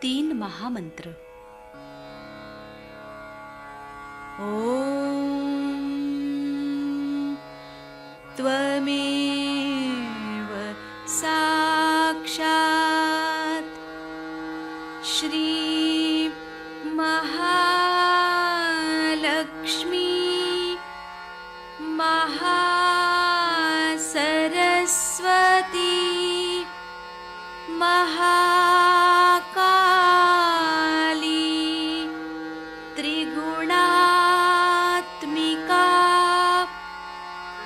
3 महामंत्र। ओम त्वमेव साक्षात् श्री महालक्ष्मी महासरस्वती महाकाली त्रिगुणात्मिका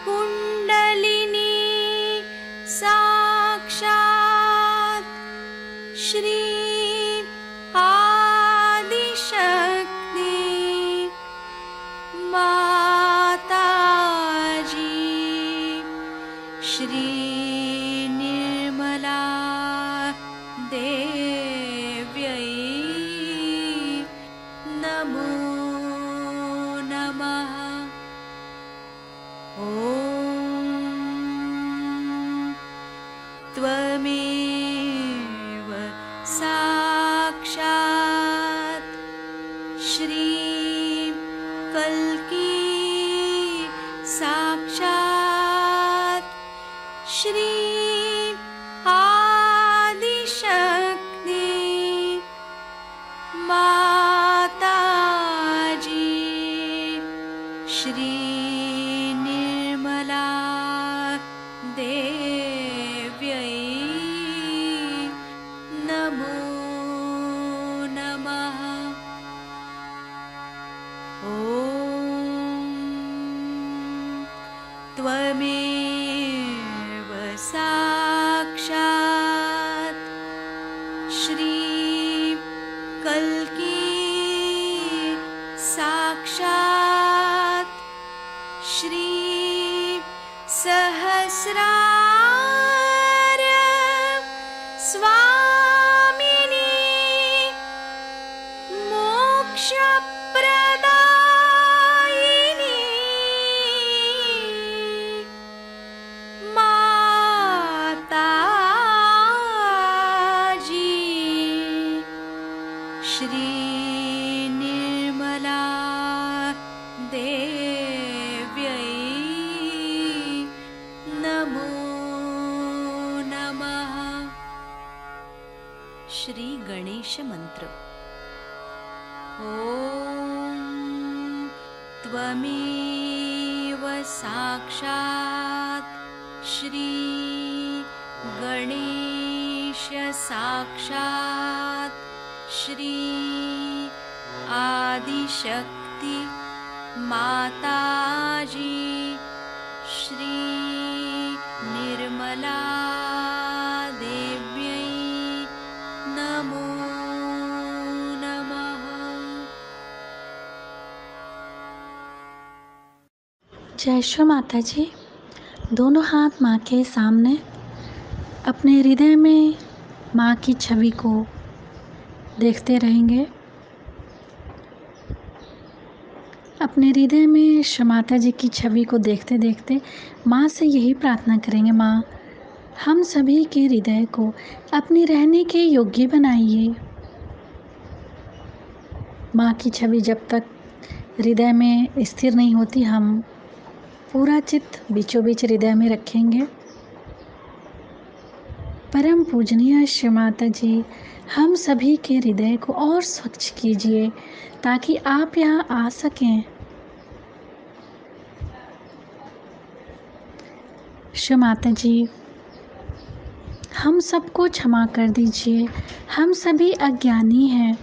कुंडलिनी साक्षात् श्री आदिशक्ति माताजी श्री निर्मला देव्यै नमो नमः। ॐ त्वमेव साक्षात् श्री कल्की साक्षात् श्री आदिशक्ति माताजी श्री निर्मला देव्यै नमो नमः। ॐ त्वमेव साक्षात् श्री कल्की साक्षात् श्री सहस्रार स्वामिनी मोक्षप्रदायिनी माताजी श्री निर्मला देव्यै नमो नमः। श्री गणेश मंत्र। ओम त्वमेव साक्षात् श्री गणेश साक्षात् श्री आदिशक्ति माताजी श्री निर्मला देव्यै नमो नमः। जय श्री माता जी। दोनों हाथ माँ के सामने अपने हृदय में माँ की छवि को देखते रहेंगे। अपने हृदय में श्री माता जी की छवि को देखते देखते माँ से यही प्रार्थना करेंगे, माँ हम सभी के हृदय को अपने रहने के योग्य बनाइए। माँ की छवि जब तक हृदय में स्थिर नहीं होती, हम पूरा चित्त बीचों बीच हृदय में रखेंगे। परम पूजनीय श्री माता जी, हम सभी के हृदय को और स्वच्छ कीजिए ताकि आप यहाँ आ सकें। श्री माता जी, हम सबको क्षमा कर दीजिए, हम सभी अज्ञानी हैं।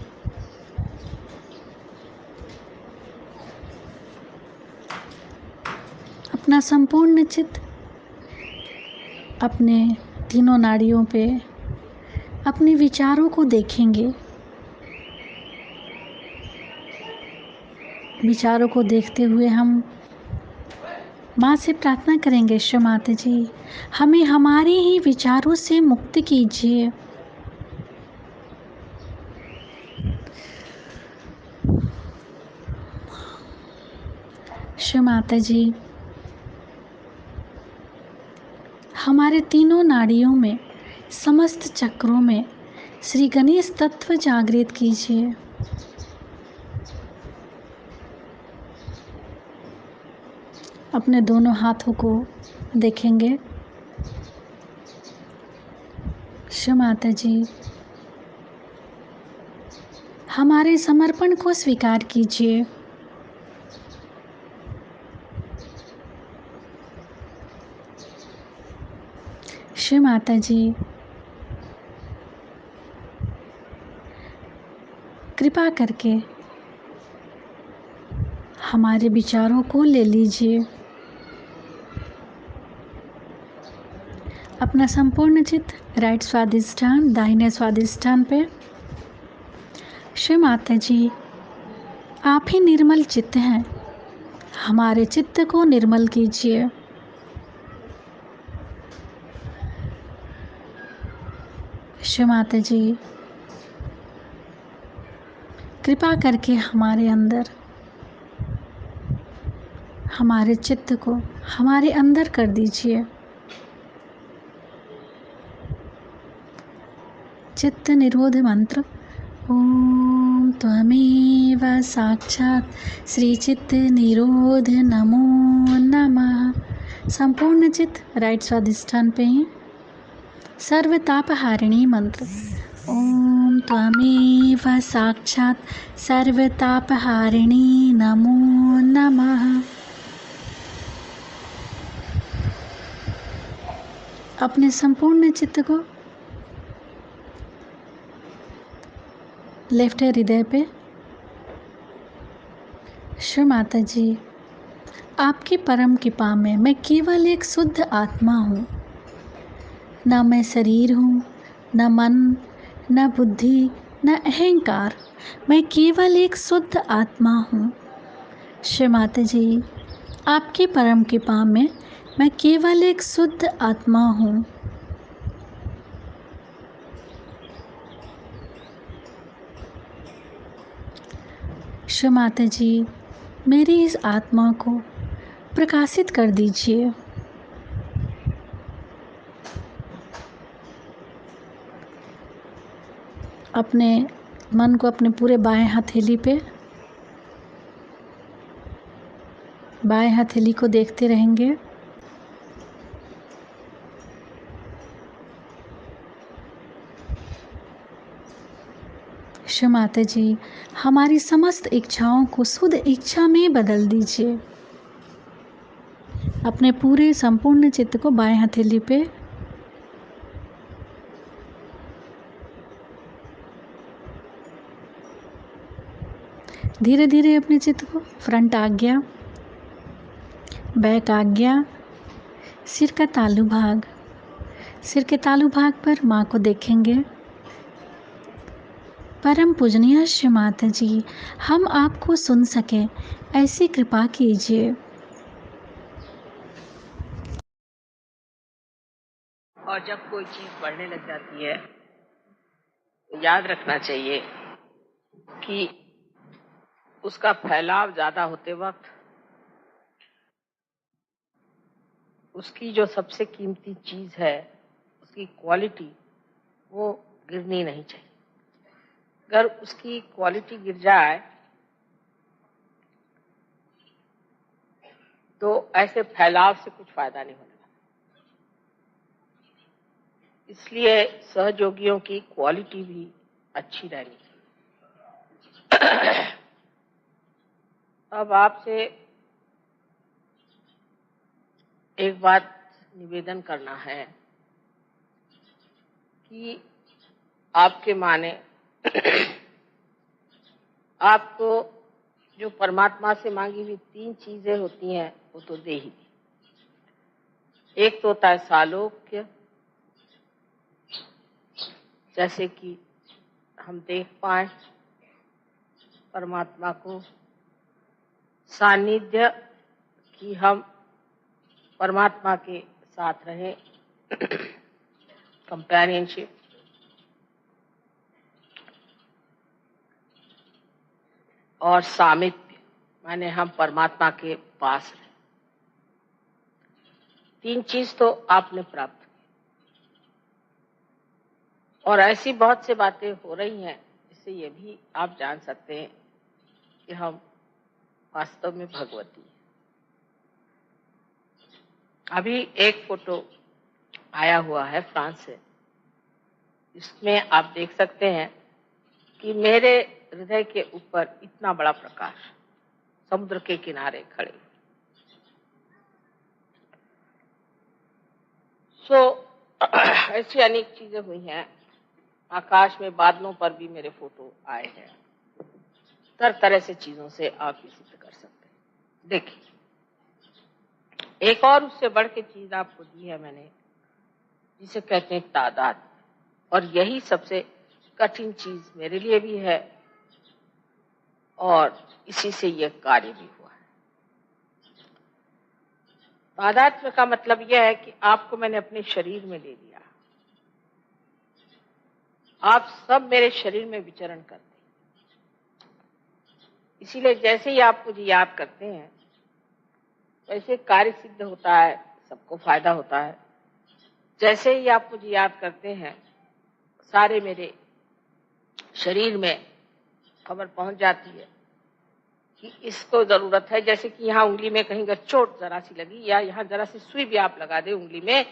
अपना संपूर्ण चित्त अपने तीनों नाड़ियों पे अपने विचारों को देखेंगे। विचारों को देखते हुए हम माँ से प्रार्थना करेंगे, श्री माता जी हमें हमारे ही विचारों से मुक्त कीजिए। श्री माता जी हमारे तीनों नाड़ियों में, समस्त चक्रों में श्री गणेश तत्व जागृत कीजिए। अपने दोनों हाथों को देखेंगे। शिव माता जी, हमारे समर्पण को स्वीकार कीजिए। शिव माता जी, कृपा करके हमारे विचारों को ले लीजिए। अपना संपूर्ण चित्त राइट स्वादिष्ठान, दाहिने स्वादिष्ठान पे। शिव माता जी, आप ही निर्मल चित्त हैं, हमारे चित्त को निर्मल कीजिए। शिव माता जी, कृपा करके हमारे अंदर, हमारे चित्त को हमारे अंदर कर दीजिए। चित्त निरोध मंत्र। ओम त्वमेव साक्षात् श्री चित्त निरोध नमो नमः। संपूर्ण चित्त राइट स्वादिष्ठान पे ही। सर्वतापहारिणी मंत्र। ओम त्वमेव साक्षात् सर्वतापहारिणी नमो नमः। अपने संपूर्ण चित्त को लेफ्ट हृदय पे। शिव माता जी, आपकी परम कृपा में मैं केवल एक शुद्ध आत्मा हूँ। न मैं शरीर हूँ, न मन, न बुद्धि, न अहंकार। मैं केवल एक शुद्ध आत्मा हूँ। शिव माता जी, आपकी परम कृपा में मैं केवल एक शुद्ध आत्मा हूँ। शिव माता जी, मेरी इस आत्मा को प्रकाशित कर दीजिए। अपने मन को अपने पूरे बाएं हथेली पे, बाएं हथेली को देखते रहेंगे। शिव माता जी, हमारी समस्त इच्छाओं को शुद्ध इच्छा में बदल दीजिए। अपने पूरे संपूर्ण चित्त को बाएं हथेली पे, धीरे धीरे अपने चित्त को फ्रंट आज्ञा, बैक आज्ञा, सिर का तालू भाग, सिर के तालू भाग पर माँ को देखेंगे। परम पूजनीय शिव माता जी, हम आपको सुन सके ऐसी कृपा कीजिए। और जब कोई चीज बढ़ने लग जाती है तो याद रखना चाहिए कि उसका फैलाव ज्यादा होते वक्त उसकी जो सबसे कीमती चीज है, उसकी क्वालिटी, वो गिरनी नहीं चाहिए। अगर उसकी क्वालिटी गिर जाए तो ऐसे फैलाव से कुछ फायदा नहीं होने वाला। इसलिए सहयोगियों की क्वालिटी भी अच्छी रहनी चाहिए। अब आपसे एक बात निवेदन करना है कि आपके माने आपको जो परमात्मा से मांगी हुई 3 चीजें होती हैं वो तो दे ही दी। एक तो होता है सालोक्य, जैसे कि हम देख पाए परमात्मा को, सानिध्य कि हम परमात्मा के साथ रहें, कंपेनियनशिप, और सामिप्य माने हम परमात्मा के पास रहें। 3 चीज तो आपने प्राप्त की। और ऐसी बहुत सी बातें हो रही हैं जिससे ये भी आप जान सकते हैं कि हम वास्तव में भगवती हैं। अभी एक फोटो आया हुआ है फ्रांस से, इसमें आप देख सकते हैं कि मेरे हृदय के ऊपर इतना बड़ा प्रकाश समुद्र के किनारे खड़े। ऐसी अनेक चीजें हुई हैं। आकाश में बादलों पर भी मेरे फोटो आए हैं। तरह तरह से चीजों से आप ये सिद्ध कर सकते हैं। देखिए, एक और उससे बढ़ के चीज आपको दी है मैंने, जिसे कहते हैं तादाद। और यही सबसे कठिन चीज मेरे लिए भी है और इसी से यह कार्य भी हुआ है। तादात्म्य का मतलब यह है कि आपको मैंने अपने शरीर में ले लिया, आप सब मेरे शरीर में विचरण करते हैं। इसीलिए जैसे ही आप मुझे याद करते हैं वैसे कार्य सिद्ध होता है, सबको फायदा होता है। जैसे ही आप मुझे याद करते हैं सारे मेरे शरीर में खबर पहुंच जाती है कि इसको जरूरत है। जैसे कि यहाँ उंगली में कहीं अगर चोट जरा सी लगी या यहाँ जरा सी सुई भी आप लगा दे उंगली में,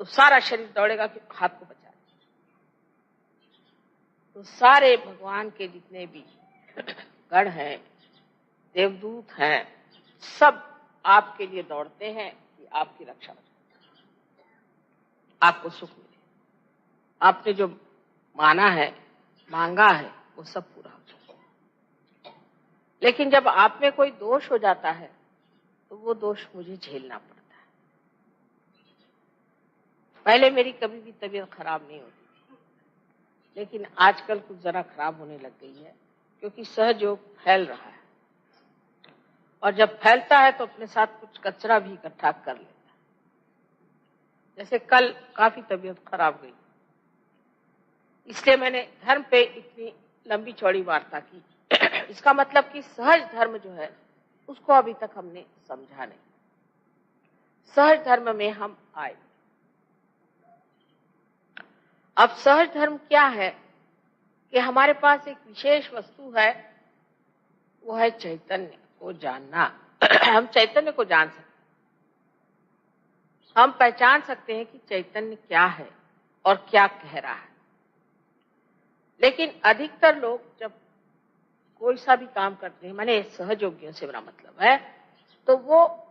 तो सारा शरीर दौड़ेगा कि हाथ को बचा। तो सारे भगवान के जितने भी गण हैं, देवदूत हैं, सब आपके लिए दौड़ते हैं कि आपकी रक्षा हो, आपको सुख मिले। आपने जो माना है, मांगा है, वो सब पूरा हो जाए। लेकिन जब आप में कोई दोष हो जाता है तो वो दोष मुझे झेलना पड़ता है। पहले मेरी कभी भी तबीयत खराब नहीं होती, लेकिन आजकल कुछ जरा खराब होने लग गई है, क्योंकि सहयोग फैल रहा है। और जब फैलता है तो अपने साथ कुछ कचरा भी इकट्ठा कर लेता है। जैसे कल काफी तबीयत खराब गई, इसलिए मैंने धर्म पे इतनी लंबी चौड़ी वार्ता की। इसका मतलब कि सहज धर्म जो है उसको अभी तक हमने समझा नहीं। सहज धर्म में हम आए। अब सहज धर्म क्या है कि हमारे पास एक विशेष वस्तु है, वो है चैतन्य को जानना। हम चैतन्य को जान सकते हैं, हम पहचान सकते हैं कि चैतन्य क्या है और क्या कह रहा है। लेकिन अधिकतर लोग जब कोई सा भी काम करते हैं, माने सहयोगियों से मेरा मतलब है, तो वो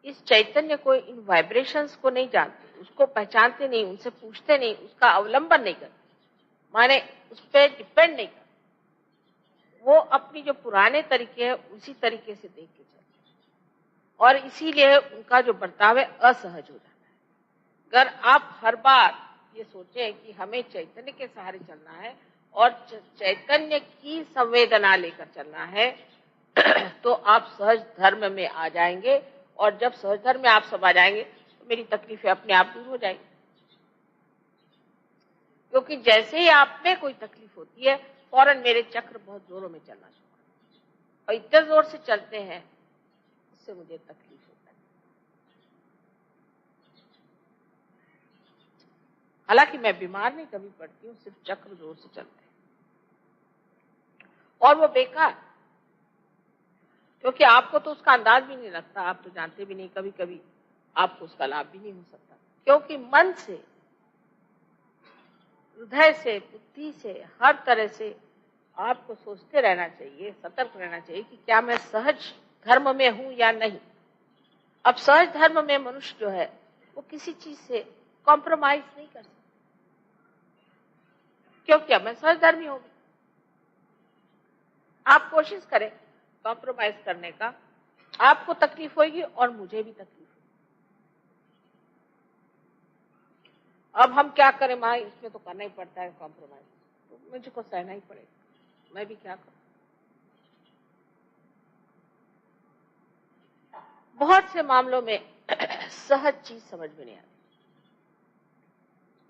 इस चैतन्य को, इन वाइब्रेशंस को नहीं जानते, उसको पहचानते नहीं, उनसे पूछते नहीं, उसका अवलंबन नहीं करते, माने उस पर डिपेंड नहीं करते। वो अपनी जो पुराने तरीके हैं उसी तरीके से देख के चलते हैं और इसीलिए उनका जो बर्ताव है असहज हो जाता है। अगर आप हर बार ये सोचें कि हमें चैतन्य के सहारे चलना है और चैतन्य की संवेदना लेकर चलना है, तो आप सहज धर्म में आ जाएंगे। और जब सहज धर्म में आप सब आ जाएंगे तो मेरी तकलीफें अपने आप दूर हो जाएंगी। क्योंकि जैसे ही आप में कोई तकलीफ होती है, फौरन मेरे चक्र बहुत जोरों में चलना शुरू होता है और इतने जोर से चलते हैं उससे मुझे तकलीफ होता है। हालांकि मैं बीमार नहीं कभी पड़ती हूँ, सिर्फ चक्र जोर से चलते हैं और वो बेकार, क्योंकि आपको तो उसका अंदाज भी नहीं लगता, आप तो जानते भी नहीं, कभी कभी आपको उसका लाभ भी नहीं हो सकता। क्योंकि मन से, हृदय से, बुद्धि से, हर तरह से आपको सोचते रहना चाहिए, सतर्क रहना चाहिए कि क्या मैं सहज धर्म में हूं या नहीं। अब सहज धर्म में मनुष्य जो है वो किसी चीज से कॉम्प्रोमाइज नहीं कर सकता, क्योंकि अब मैं सहज धर्मी होगी। आप कोशिश करें कॉम्प्रोमाइज करने का, आपको तकलीफ होगी और मुझे भी तकलीफ होगी। अब हम क्या करें माँ, इसमें तो करना ही पड़ता है कॉम्प्रोमाइज, तो मुझे को सहना ही पड़ेगा, मैं भी क्या करूं। बहुत से मामलों में सहज चीज समझ में नहीं आती।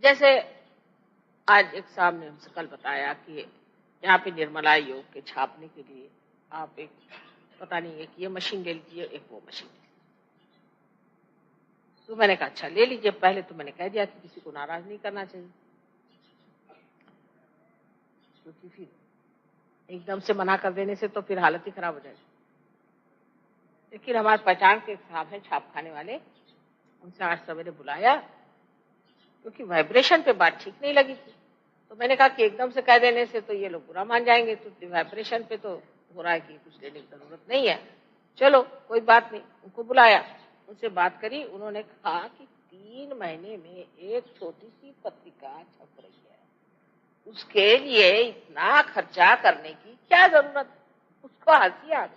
जैसे आज एक साहब ने हमसे कल बताया कि यहाँ पे निर्मला योग के छापने के लिए आप एक, पता नहीं है कि ये मशीन ले लीजिए, एक वो मशीन ले लीजिए। तो मैंने कहा अच्छा ले लीजिए। पहले तो मैंने कह दिया कि किसी को नाराज नहीं करना चाहिए, क्योंकि फिर एकदम से मना कर देने से तो फिर हालत ही खराब हो जाएगी। लेकिन हमारे पहचान के साहब हैं छाप खाने वाले, उनसे आज सवेरे बुलाया क्योंकि वाइब्रेशन पे बात ठीक नहीं लगी थी। तो मैंने कहा कि एकदम से कह देने से तो ये लोग बुरा मान जाएंगे, तो वाइब्रेशन पे तो हो रहा है कि कुछ लेने की जरूरत नहीं है, चलो कोई बात नहीं। उनको बुलाया, उनसे बात करी, उन्होंने कहा कि 3 महीने में एक छोटी सी पत्रिका छप रही है, उसके लिए इतना खर्चा करने की क्या जरूरत। उसको हंसी आ गई।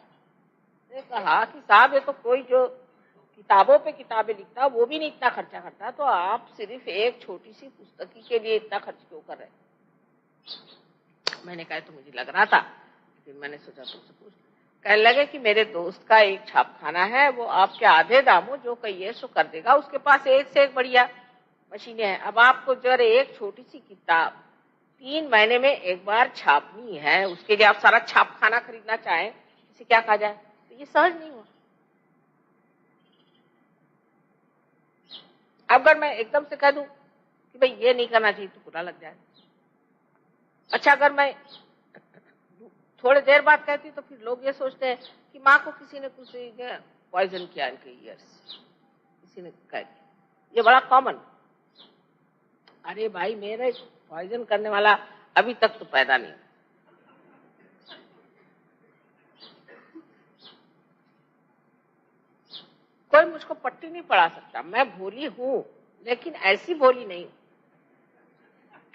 मैंने कहा कि साहब ये तो कोई जो किताबों पे किताबें लिखता वो भी नहीं इतना खर्चा करता, तो आप सिर्फ एक छोटी सी पुस्तकी के लिए इतना खर्च क्यों कर रहे हैं। मैंने कहा तो मुझे लग रहा था, लेकिन मैंने सोचा तुमसे पूछ। कहने लगे कि मेरे दोस्त का एक छापखाना है, वो आपके आधे दामों जो कहिए सो कर देगा, उसके पास एक से एक बढ़िया मशीनें हैं। अब आपको जरा एक छोटी सी किताब 3 महीने में एक बार छापनी है, उसके लिए आप सारा छापखाना खरीदना चाहें, इसे क्या कहा जाए। तो ये सहज नहीं हुआ। अगर मैं एकदम से कह दूं कि भाई ये नहीं करना चाहिए तो बुरा लग जाए। अच्छा, अगर मैं थोड़ी देर बाद कहती तो फिर लोग ये सोचते हैं कि माँ को किसी ने कुछ पॉइजन किया इनके ईयर्स, किसी ने कह दिया। ये बड़ा कॉमन। अरे भाई, मेरे पॉइजन करने वाला अभी तक तो पैदा नहीं। कोई मुझको पट्टी नहीं पढ़ा सकता। मैं भोली हूं, लेकिन ऐसी भोली नहीं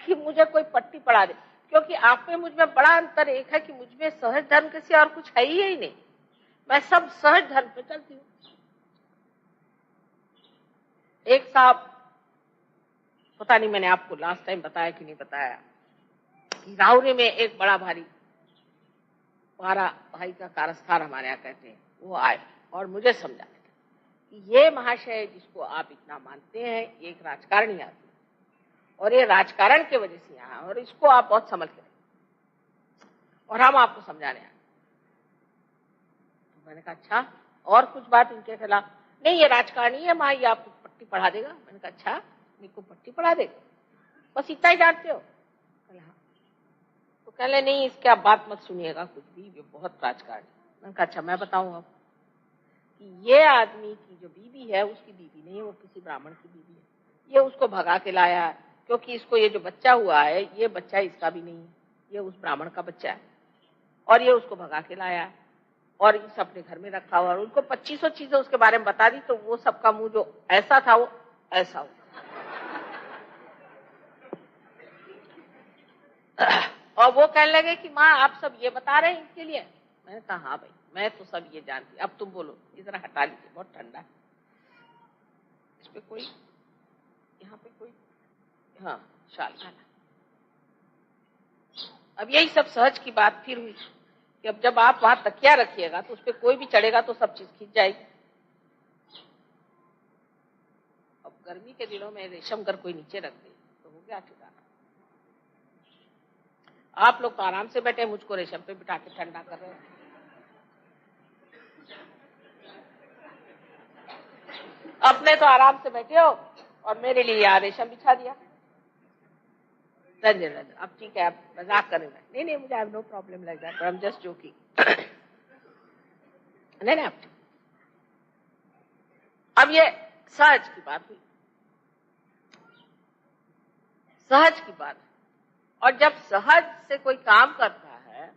कि मुझे कोई पट्टी पढ़ा दे। क्योंकि आप में मुझ में बड़ा अंतर एक है कि मुझ में सहज धर्म के सिवा और कुछ है ही नहीं। मैं सब सहज धर्म पे चलती हूँ। एक साहब, पता नहीं मैंने आपको लास्ट टाइम बताया कि नहीं बताया, कि राहुरी में एक बड़ा भारी 12 भाई का कारस्थान हमारे यहाँ कहते हैं, वो आए और मुझे समझाने कि ये महाशय जिसको आप इतना मानते हैं, ये एक राजकारणी आदमी है और ये राजकारण के वजह से यहाँ, और इसको आप बहुत समझ के और हम आपको समझाने आए। तो मैंने कहा अच्छा, और कुछ बात इनके खिलाफ नहीं, ये राजकारणी है माँ, ये आपको पट्टी पढ़ा देगा। मैंने कहा अच्छा, मेरे को पट्टी पढ़ा देगा, बस इतना ही जानते हो। हाँ। तो कहले नहीं, इसके आप बात मत सुनिएगा कुछ भी, ये बहुत राजकारणी। मैंने कहा अच्छा, मैं बताऊं अब कि ये आदमी की जो बीवी है उसकी बीवी नहीं है, वो किसी ब्राह्मण की बीवी है। ये उसको भगा के लाया है, क्योंकि इसको ये जो बच्चा हुआ है, ये बच्चा इसका भी नहीं है, ये उस ब्राह्मण का बच्चा है, और ये उसको भगा के लाया है और इस अपने घर में रखा हुआ। और उनको 2500 चीजें उसके बारे में बता दी, तो वो सबका मुंह जो ऐसा था वो ऐसा हो। और वो कहने लगे कि माँ आप सब ये बता रहे हैं इनके लिए। मैंने कहा हाँ भाई, मैं तो सब ये जानती, अब तुम बोलो, इधर हटा लीजिए, बहुत ठंडा है। इस पे कोई, यहाँ पे कोई, हाँ शाल डाला। अब यही सब सहज की बात फिर हुई कि अब जब आप वहां तकिया रखिएगा तो उस पर कोई भी चढ़ेगा तो सब चीज खींच जाएगी। अब गर्मी के दिनों में रेशम घर कोई नीचे रख दे तो हो गया ठिकाना। आप लोग तो आराम से बैठे, मुझको रेशम पे बिठा के ठंडा कर रहे हैं। अपने तो आराम से बैठे हो और मेरे लिए यहाँ रेशम बिछा दिया। रंजन रंजन, अब ठीक है, आप मजाक कर रहे हैं। नहीं नहीं, मुझे I have no problem like that, I am just joking. नहीं नहीं, अब अब ये सहज की बात हुई, सहज की बात। और जब सहज से कोई काम करता है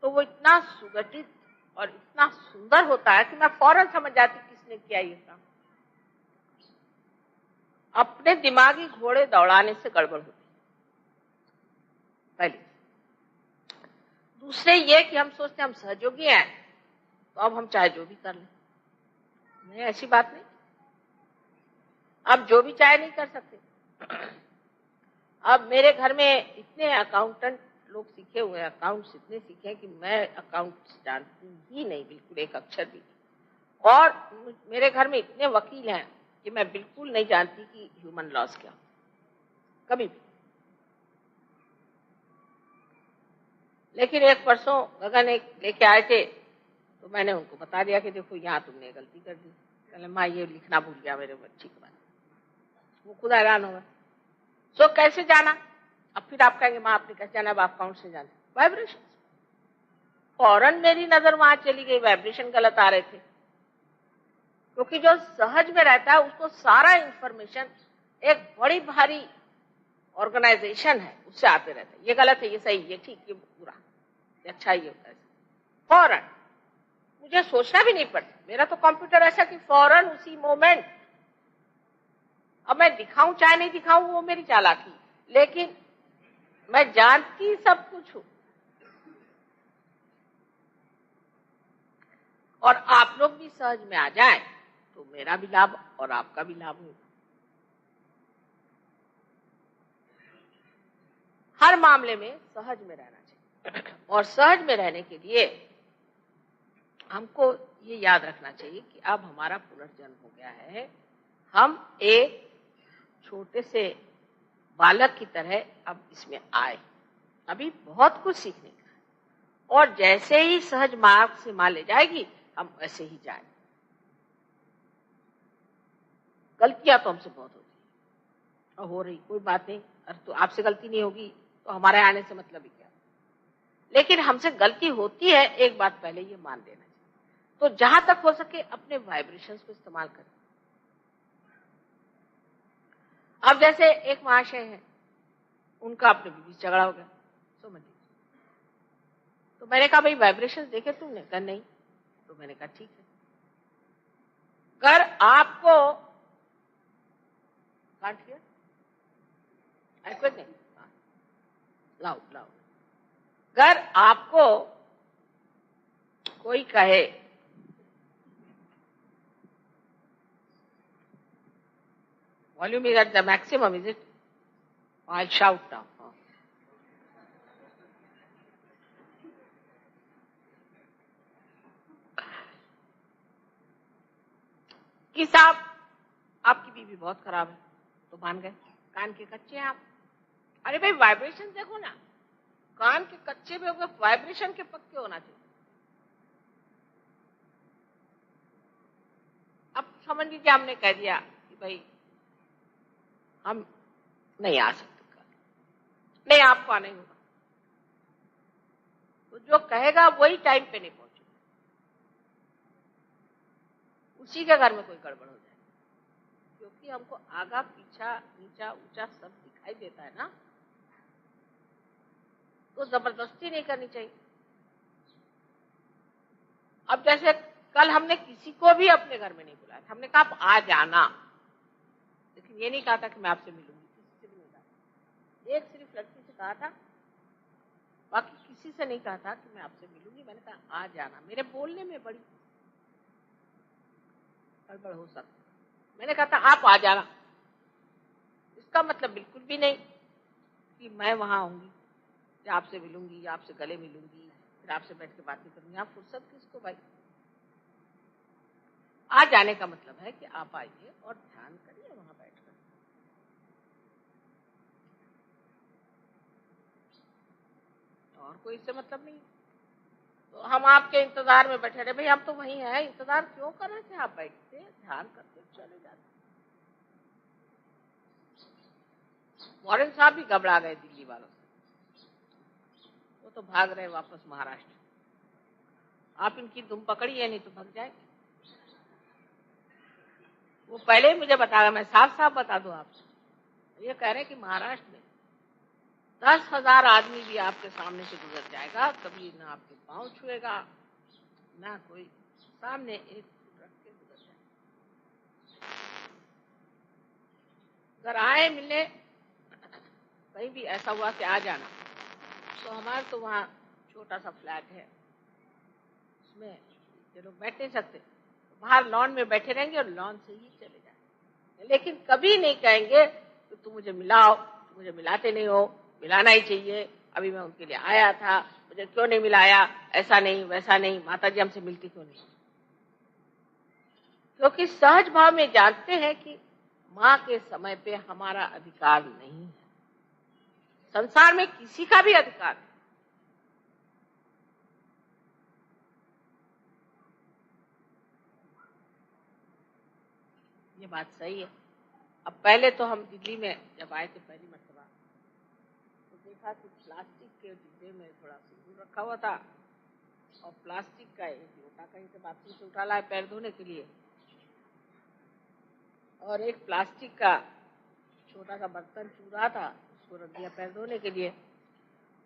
तो वो इतना सुगठित और इतना सुंदर होता है कि मैं फौरन समझ जाती किसने किया ये काम। अपने दिमागी घोड़े दौड़ाने से गड़बड़ होती पहले। दूसरे ये कि हम सोचते हैं हम सहयोगी हैं तो अब हम चाहे जो भी कर लें। नहीं, ऐसी बात नहीं। अब जो भी चाहे नहीं कर सकते। अब मेरे घर में इतने अकाउंटेंट लोग सीखे हुए हैं, अकाउंट्स इतने सीखे हैं कि मैं अकाउंट्स जानती ही नहीं, बिल्कुल एक अक्षर भी। और मेरे घर में इतने वकील हैं कि मैं बिल्कुल नहीं जानती कि ह्यूमन लॉस क्या, कभी भी। लेकिन एक परसों गगन एक लेके आए थे तो मैंने उनको बता दिया कि देखो यहाँ तुमने गलती कर दी। कहले माँ ये लिखना भूल गया मेरे बच्ची के बारे। वो खुद हैरान हो गए। सो कैसे जाना? अब फिर आप कहेंगे माँ आपने कैसे जाना, अब आप काउंट से जाने, वाइब्रेशन। फौरन मेरी नजर वहां चली गई, वाइब्रेशन गलत आ रहे थे। क्योंकि जो सहज में रहता है उसको सारा इंफॉर्मेशन एक बड़ी भारी ऑर्गेनाइजेशन है उससे आते रहते हैं, ये गलत है, ये सही, ये ठीक, ये बुरा, ये अच्छा, ये होता है। फौरन मुझे सोचना भी नहीं पड़ता, मेरा तो कंप्यूटर ऐसा कि फौरन उसी मोमेंट, अब मैं दिखाऊं चाहे नहीं दिखाऊं वो मेरी चालाकी, लेकिन मैं जानती सब कुछ हूं। और आप लोग भी सहज में आ जाएं तो मेरा भी लाभ और आपका भी लाभ होगा। हर मामले में सहज में रहना चाहिए। और सहज में रहने के लिए हमको ये याद रखना चाहिए कि अब हमारा पुनर्जन्म हो गया है, हम एक छोटे से बालक की तरह अब इसमें आए, अभी बहुत कुछ सीखने का है। और जैसे ही सहज मार्ग से माँ ले जाएगी हम ऐसे ही जाए। गलतियां तो हमसे बहुत होती है और हो रही, कोई बात नहीं, अरे तो आपसे गलती नहीं होगी तो हमारे आने से मतलब ही क्या। लेकिन हमसे गलती होती है, एक बात पहले ये मान लेना चाहिए। तो जहां तक हो सके अपने वाइब्रेशंस को इस्तेमाल करें। अब जैसे एक महाशय है, उनका अपने बीच झगड़ा हो गया, समझ लीजिए। तो मैंने कहा भाई वाइब्रेशंस देखे तुमने? कहा नहीं। तो मैंने कहा ठीक है, अगर आपको कांट हियर नहीं, लाउड लाउड, अगर आपको कोई कहे volume is at the maximum, is it? I shout now. कि साहब आपकी बीवी बहुत खराब है, तो मान गए, कान के कच्चे हैं आप। अरे भाई वाइब्रेशन देखो ना, कान के कच्चे भी होगा, वाइब्रेशन के पक्के होना चाहिए। अब समझ लीजिए हमने कह दिया कि भाई हम नहीं आ सकते, नहीं आपको आना ही होगा, तो जो कहेगा वही टाइम पे नहीं पहुंचे, उसी के घर में कोई गड़बड़ हो जाए। क्योंकि हमको आगा पीछा नीचा ऊंचा सब दिखाई देता है ना, तो जबरदस्ती नहीं करनी चाहिए। अब जैसे कल हमने किसी को भी अपने घर में नहीं बुलाया था, हमने कहा आप आ जाना, लेकिन ये नहीं कहा था कि मैं आपसे मिलूंगी, किसी से भी नहीं कहा। एक सिर्फ लड़की से कहा था, बाकी किसी से नहीं कहा था कि मैं आपसे मिलूंगी। मैंने कहा आ जाना। मेरे बोलने में बड़ी गड़बड़ हो सकती, मैंने कहा था आप आ जाना। इसका मतलब बिल्कुल भी नहीं कि मैं वहां आऊंगी या आपसे मिलूंगी या आपसे गले मिलूंगी फिर आपसे बैठ के बातें करूंगी। आप फुर्सत किसको भाई। आ जाने का मतलब है कि आप आइए और ध्यान करिए वहां बैठकर। और कोई इससे मतलब नहीं। तो हम आपके इंतजार में बैठे रहे, भाई हम तो वहीं हैं, इंतजार क्यों कर रहे थे? आप बैठते ध्यान करते चले जाते। वॉरेन साहब भी घबरा गए दिल्ली वालों से, वो तो भाग रहे वापस महाराष्ट्र। आप इनकी दुम पकड़ी है, नहीं तो भाग जाएंगे। वो पहले ही मुझे बताया, मैं साफ साफ बता दूं आपसे, ये कह रहे हैं कि महाराष्ट्र में 10,000 आदमी भी आपके सामने से गुजर जाएगा, कभी ना आपके पांव छुएगा ना कोई, सामने एक रख के गुजर जाएगा। अगर आए मिलने, कहीं भी ऐसा हुआ कि आ जाना, तो हमारे तो वहाँ छोटा सा फ्लैट है, उसमें ये लोग बैठ नहीं सकते, बाहर लॉन में बैठे रहेंगे और लॉन से ही चले जाएंगे। लेकिन कभी नहीं कहेंगे कि तुम मुझे मिलाओ, तुम मुझे मिलाते नहीं हो, मिलाना ही चाहिए, अभी मैं उनके लिए आया था, मुझे क्यों नहीं मिलाया, ऐसा नहीं वैसा नहीं, माता जी हमसे मिलती क्यों नहीं। क्योंकि सहज भाव में जानते हैं कि माँ के समय पे हमारा अधिकार नहीं है, संसार में किसी का भी अधिकार नहीं। ये बात सही है। अब पहले तो हम दिल्ली में जब आए थे पहली मरतबा, देखा कि प्लास्टिक के डिब्बे में थोड़ा सिंदूर रखा हुआ था और प्लास्टिक का एक लोटा कहीं से बाथरूम से उठा लाया पैर धोने के लिए, और एक प्लास्टिक का छोटा सा बर्तन चूरा था, उसको रख दिया पैर धोने के लिए।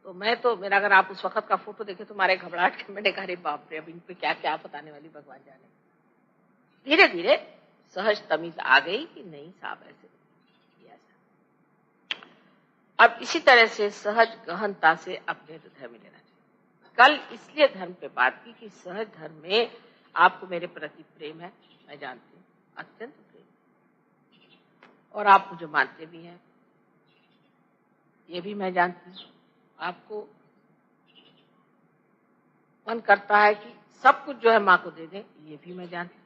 तो मेरा अगर आप उस वक्त का फोटो देखे तो मारे घबराहट के मैंने कहा, बाप रे, अब इन पे क्या क्या बताने वाली भगवान जाने। धीरे धीरे सहज तमीज आ गई कि नहीं साहब ऐसे ऐसा। अब इसी तरह से सहज गहनता से अपने हृदय में लेना चाहिए। कल इसलिए धर्म पे बात की कि सहज धर्म में आपको मेरे प्रति प्रेम है, मैं जानती हूँ, अत्यंत प्रेम, और आप मुझे मानते भी हैं, ये भी मैं जानती हूँ। आपको मन करता है कि सब कुछ जो है माँ को दे दें, ये भी मैं जानती हूँ,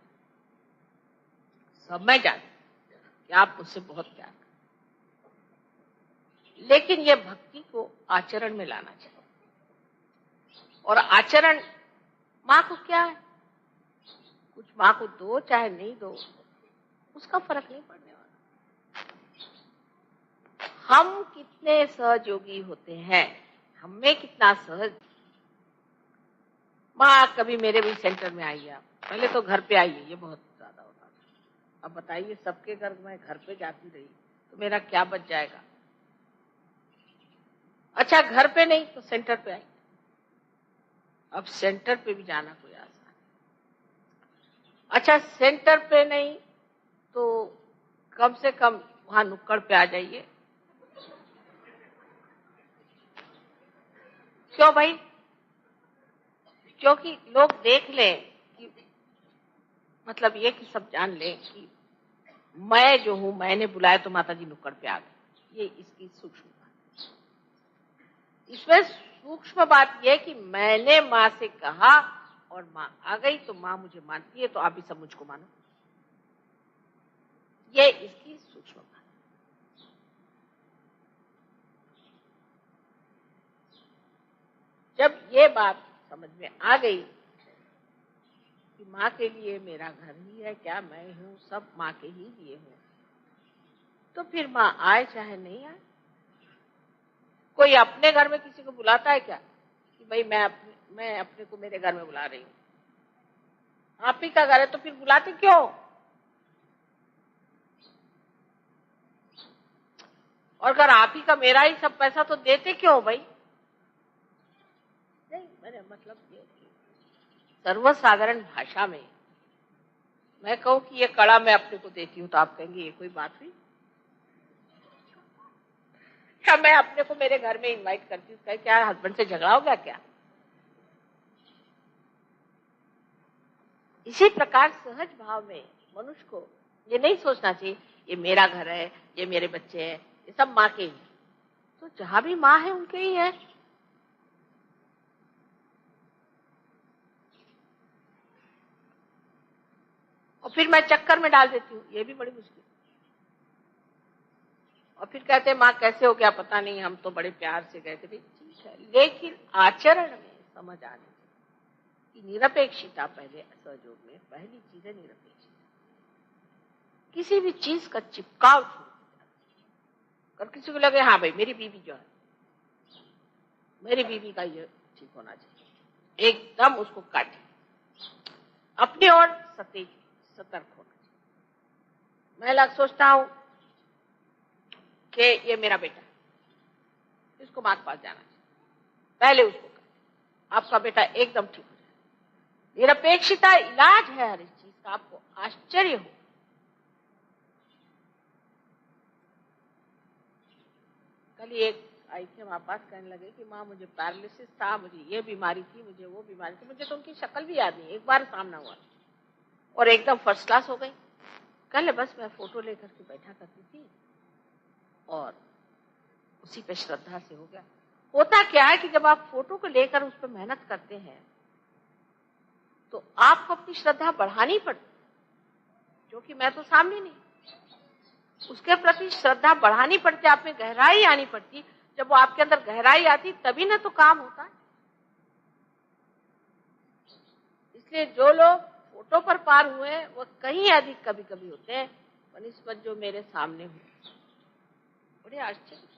सब मैं जानती हूँ कि आप मुझसे बहुत प्यार करते, लेकिन ये भक्ति को आचरण में लाना चाहिए। और आचरण माँ को क्या है, कुछ माँ को दो चाहे नहीं दो, उसका फर्क नहीं पड़ने वाला। हम कितने सहयोगी होते हैं, हमें कितना सहज। माँ कभी मेरे भी सेंटर में आई है, पहले तो घर पे आई है, ये बहुत ज्यादा होता था। अब बताइए, सबके घर में घर पे जाती रही तो मेरा क्या बच जाएगा। अच्छा, घर पे नहीं तो सेंटर पे आई। अब सेंटर पे भी जाना कोई आसान है। अच्छा, सेंटर पे नहीं तो कम से कम वहां नुक्कड़ पे आ जाइए। क्यों भाई? क्योंकि लोग देख लें कि मतलब ये कि सब जान लें कि मैं जो हूं, मैंने बुलाया तो माता जी नुक्कड़ पे आ गई। ये इसकी सूक्ष्म बात। इसमें सूक्ष्म बात यह कि मैंने माँ से कहा और माँ आ गई, तो माँ मुझे मानती है, तो आप भी सब मुझको मानो। ये इसकी सूक्ष्म बात। जब ये बात समझ में आ गई कि माँ के लिए मेरा घर ही है, क्या मैं हूँ, सब माँ के ही लिए हूँ, तो फिर माँ आए चाहे नहीं आए। कोई अपने घर में किसी को बुलाता है क्या कि भाई मैं अपने को मेरे घर में बुला रही हूँ? आप ही का घर है तो फिर बुलाते क्यों? और अगर आप ही का मेरा ही सब पैसा तो देते क्यों भाई? नहीं, मैंने मतलब ये सर्वसाधारण भाषा में मैं कहूं कि ये कड़ा मैं अपने को देती हूँ, तो आप कहेंगे ये कोई बात हुई? क्या मैं अपने को मेरे घर में इनवाइट करती हूँ, क्या हस्बैंड से झगड़ा हो गया क्या? इसी प्रकार सहज भाव में मनुष्य को ये नहीं सोचना चाहिए ये मेरा घर है, ये मेरे बच्चे हैं, ये सब माँ के ही। तो जहां भी माँ है उनके ही है। और फिर मैं चक्कर में डाल देती हूँ, ये भी बड़ी मुश्किल। और फिर कहते हैं माँ कैसे हो गया पता नहीं, हम तो बड़े प्यार से गए थे। ठीक है, लेकिन आचरण में समझ आने कि निरपेक्षता पहले सहयोग में पहली चीज है। निरपेक्षता किसी भी चीज का चिपकाव छोड़, और किसी को लगे हाँ भाई मेरी बीवी जो है, मेरी बीवी का ये ठीक होना चाहिए, एकदम उसको काटे। अपनी ओर सतेज सतर्क होना चाहिए। मैं लग सोचता हूं कि ये मेरा बेटा, इसको मां के पास जाना चाहिए, पहले उसको काटे, आपका बेटा एकदम ठीक हो जाए। निरपेक्षता इलाज है हर एक चीज का, आपको आश्चर्य हो। कल एक आई थी हमारे पास, कहने लगे कि माँ मुझे पैरालिसिस था, मुझे ये बीमारी थी, मुझे वो बीमारी थी। मुझे तो उनकी शक्ल भी याद नहीं, एक बार सामना हुआ और एकदम फर्स्ट क्लास हो गई। कल बस मैं फोटो लेकर के बैठा करती थी और उसी पे श्रद्धा से हो गया। होता क्या है कि जब आप फोटो को लेकर उस पर मेहनत करते हैं तो आपको अपनी श्रद्धा बढ़ानी पड़ती, जो कि मैं तो सामने नहीं, उसके प्रति श्रद्धा बढ़ानी पड़ती, आप में गहराई आनी पड़ती। जब वो आपके अंदर गहराई आती तभी ना तो काम होता है। इसलिए जो लोग फोटो पर पार हुए वो कहीं अधिक कभी कभी होते हैं बनिस्बत जो मेरे सामने हुए। बड़े आश्चर्य।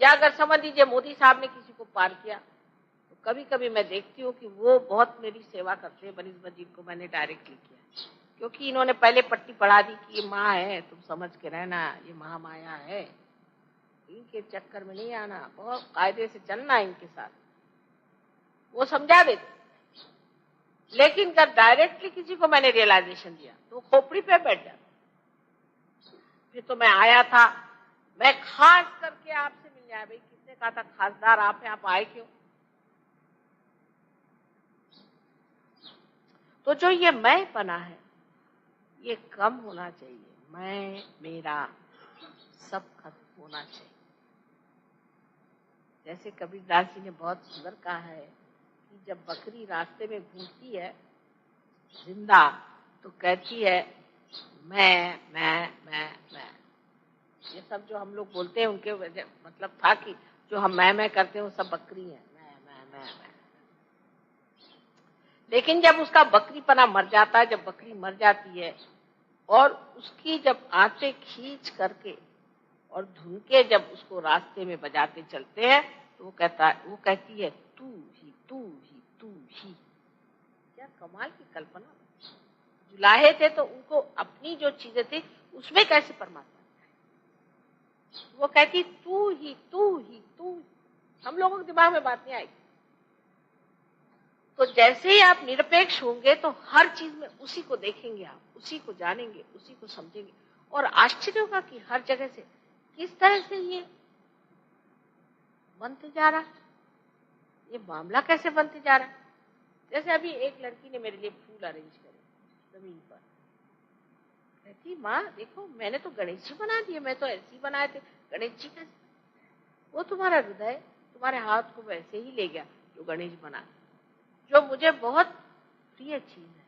या अगर समझ लीजिए मोदी साहब ने किसी को पार किया, तो कभी कभी मैं देखती हूँ कि वो बहुत मेरी सेवा करते हैं बनिस्बत जिनको मैंने डायरेक्टली किया, क्योंकि इन्होंने पहले पट्टी पढ़ा दी कि ये माँ है, तुम समझ के रहना, ये महामाया है, इनके चक्कर में नहीं आना, बहुत कायदे से चलना इनके साथ, वो समझा देते। लेकिन जब डायरेक्टली किसी को मैंने रियलाइजेशन दिया तो वो खोपड़ी पे बैठ जाता। फिर तो मैं आया था, मैं खास करके आपसे मिलने आया। भाई किसने कहा था खासदार आप हैं, आप आए क्यों? तो जो ये मैं बना है ये कम होना चाहिए, मैं मेरा सब खत्म होना चाहिए। जैसे कबीरदास जी ने बहुत सुंदर कहा है कि जब बकरी रास्ते में घूमती है जिंदा तो कहती है मैं। ये सब जो हम लोग बोलते हैं उनके मतलब था कि जो हम मैं करते हैं वो सब बकरी है, मैं। लेकिन जब उसका बकरीपना मर जाता है, जब बकरी मर जाती है और उसकी जब आंतें खींच करके और धुन के जब उसको रास्ते में बजाते चलते हैं तो वो कहती है तू ही तू ही तू ही। क्या कमाल की कल्पना। जुलाहे थे तो उनको अपनी जो चीजें थी उसमें कैसे परमात्मा, वो कहती तू ही तू ही तू। हम लोगों के दिमाग में बात नहीं आएगी। तो जैसे ही आप निरपेक्ष होंगे तो हर चीज में उसी को देखेंगे, आप उसी को जानेंगे, उसी को समझेंगे। और आश्चर्य होगा कि हर जगह से किस तरह से ये बनते जा रहा है, ये मामला कैसे बनते जा रहा है। जैसे अभी एक लड़की ने मेरे लिए फूल अरेंज करे जमीन पर, कहती माँ देखो मैंने तो गणेश जी बना दिए, मैं तो ऐसे ही बनाए थे, गणेश जी कैसे? वो तुम्हारा हृदय तुम्हारे हाथ को वैसे ही ले गया जो गणेश बना, जो मुझे बहुत प्रिय चीज है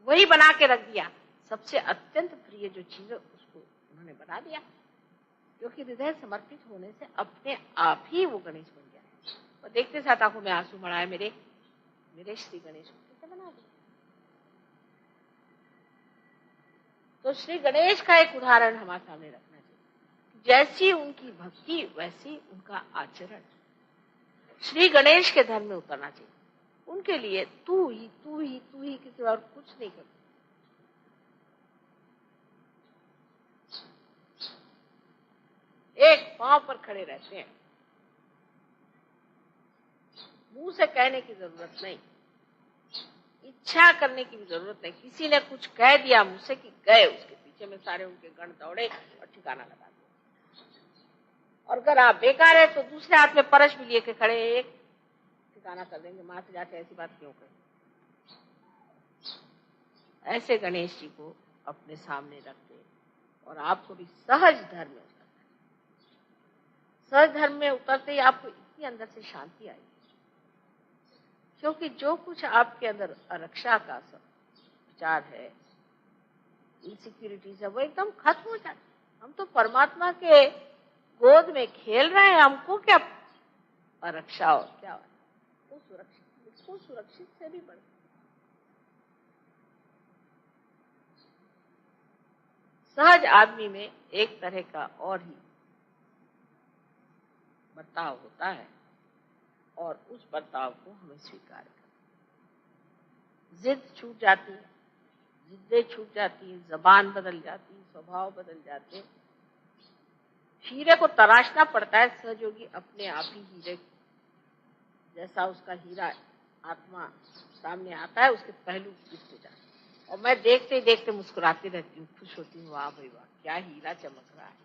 वही बना के रख दिया। सबसे अत्यंत प्रिय जो चीज है उसको उन्होंने बना दिया, क्योंकि हृदय समर्पित होने से अपने आप ही वो गणेश बन गया। और देखते साथ आंखों में आंसू मड़ाए मेरे श्री गणेश कैसे बना दिया। तो श्री गणेश का एक उदाहरण हमारे सामने रखना चाहिए। जैसी उनकी भक्ति वैसी उनका आचरण श्री गणेश के धर्म में उतरना चाहिए। उनके लिए तू ही तू ही तू ही, किसी और कुछ नहीं करता। एक पांव पर खड़े रहते हैं, मुंह से कहने की जरूरत नहीं, इच्छा करने की भी जरूरत नहीं। किसी ने कुछ कह दिया मुझसे कि गए, उसके पीछे में सारे उनके गण दौड़े और ठिकाना लगा दिया। और अगर आप बेकार है तो दूसरे हाथ में परश भी लिए के खड़े एक ठिकाना कर देंगे। मां से जाके ऐसी बात क्यों करें। ऐसे गणेश जी को अपने सामने रखते और आपको भी सहज धर्म में उतरना। सहज धर्म में उतरते ही आपको इतनी अंदर से शांति आएगी, क्योंकि जो कुछ आपके अंदर आरक्षा का सब विचार है, इनसिक्योरिटीज है, वो एकदम खत्म हो जाती। हम तो परमात्मा के गोद में खेल रहे हैं, हमको क्या आरक्षा और क्या वो सुरक्षित, बिल्कुल सुरक्षित से भी बढ़। सहज आदमी में एक तरह का और ही बर्ताव होता है और उस बर्ताव को हमें स्वीकार करना। जिद छूट जाती है, जिद्दें छूट जाती है, जबान बदल जाती है, स्वभाव बदल जाते हैं। हीरे को तराशना पड़ता है। सहयोगी अपने आप ही हीरे जैसा उसका हीरा आत्मा सामने आता है, उसके पहलू दिखते जाते हैं। और मैं देखते ही देखते मुस्कुराती रहती हूँ, खुश होती हूँ, वाह भाई वाह क्या हीरा चमक रहा है।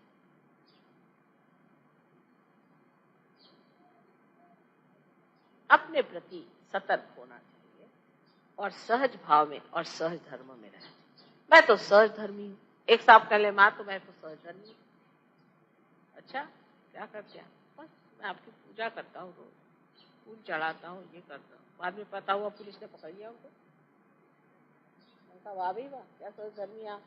अपने प्रति सतर्क होना चाहिए और सहज भाव में और सहज धर्म में रहना चाहिए। मैं तो सहज धर्मी हूँ। एक साहब कह ले माँ तो मैं तो सहज धर्मी हूँ। अच्छा क्या करते हैं? बस मैं आपकी पूजा करता हूँ, रोज फूल चढ़ाता हूँ, ये करता हूँ। बाद में पता हुआ पुलिस ने पकड़ लिया उनको। वाह भाई वाह क्या सहज धर्मी आप।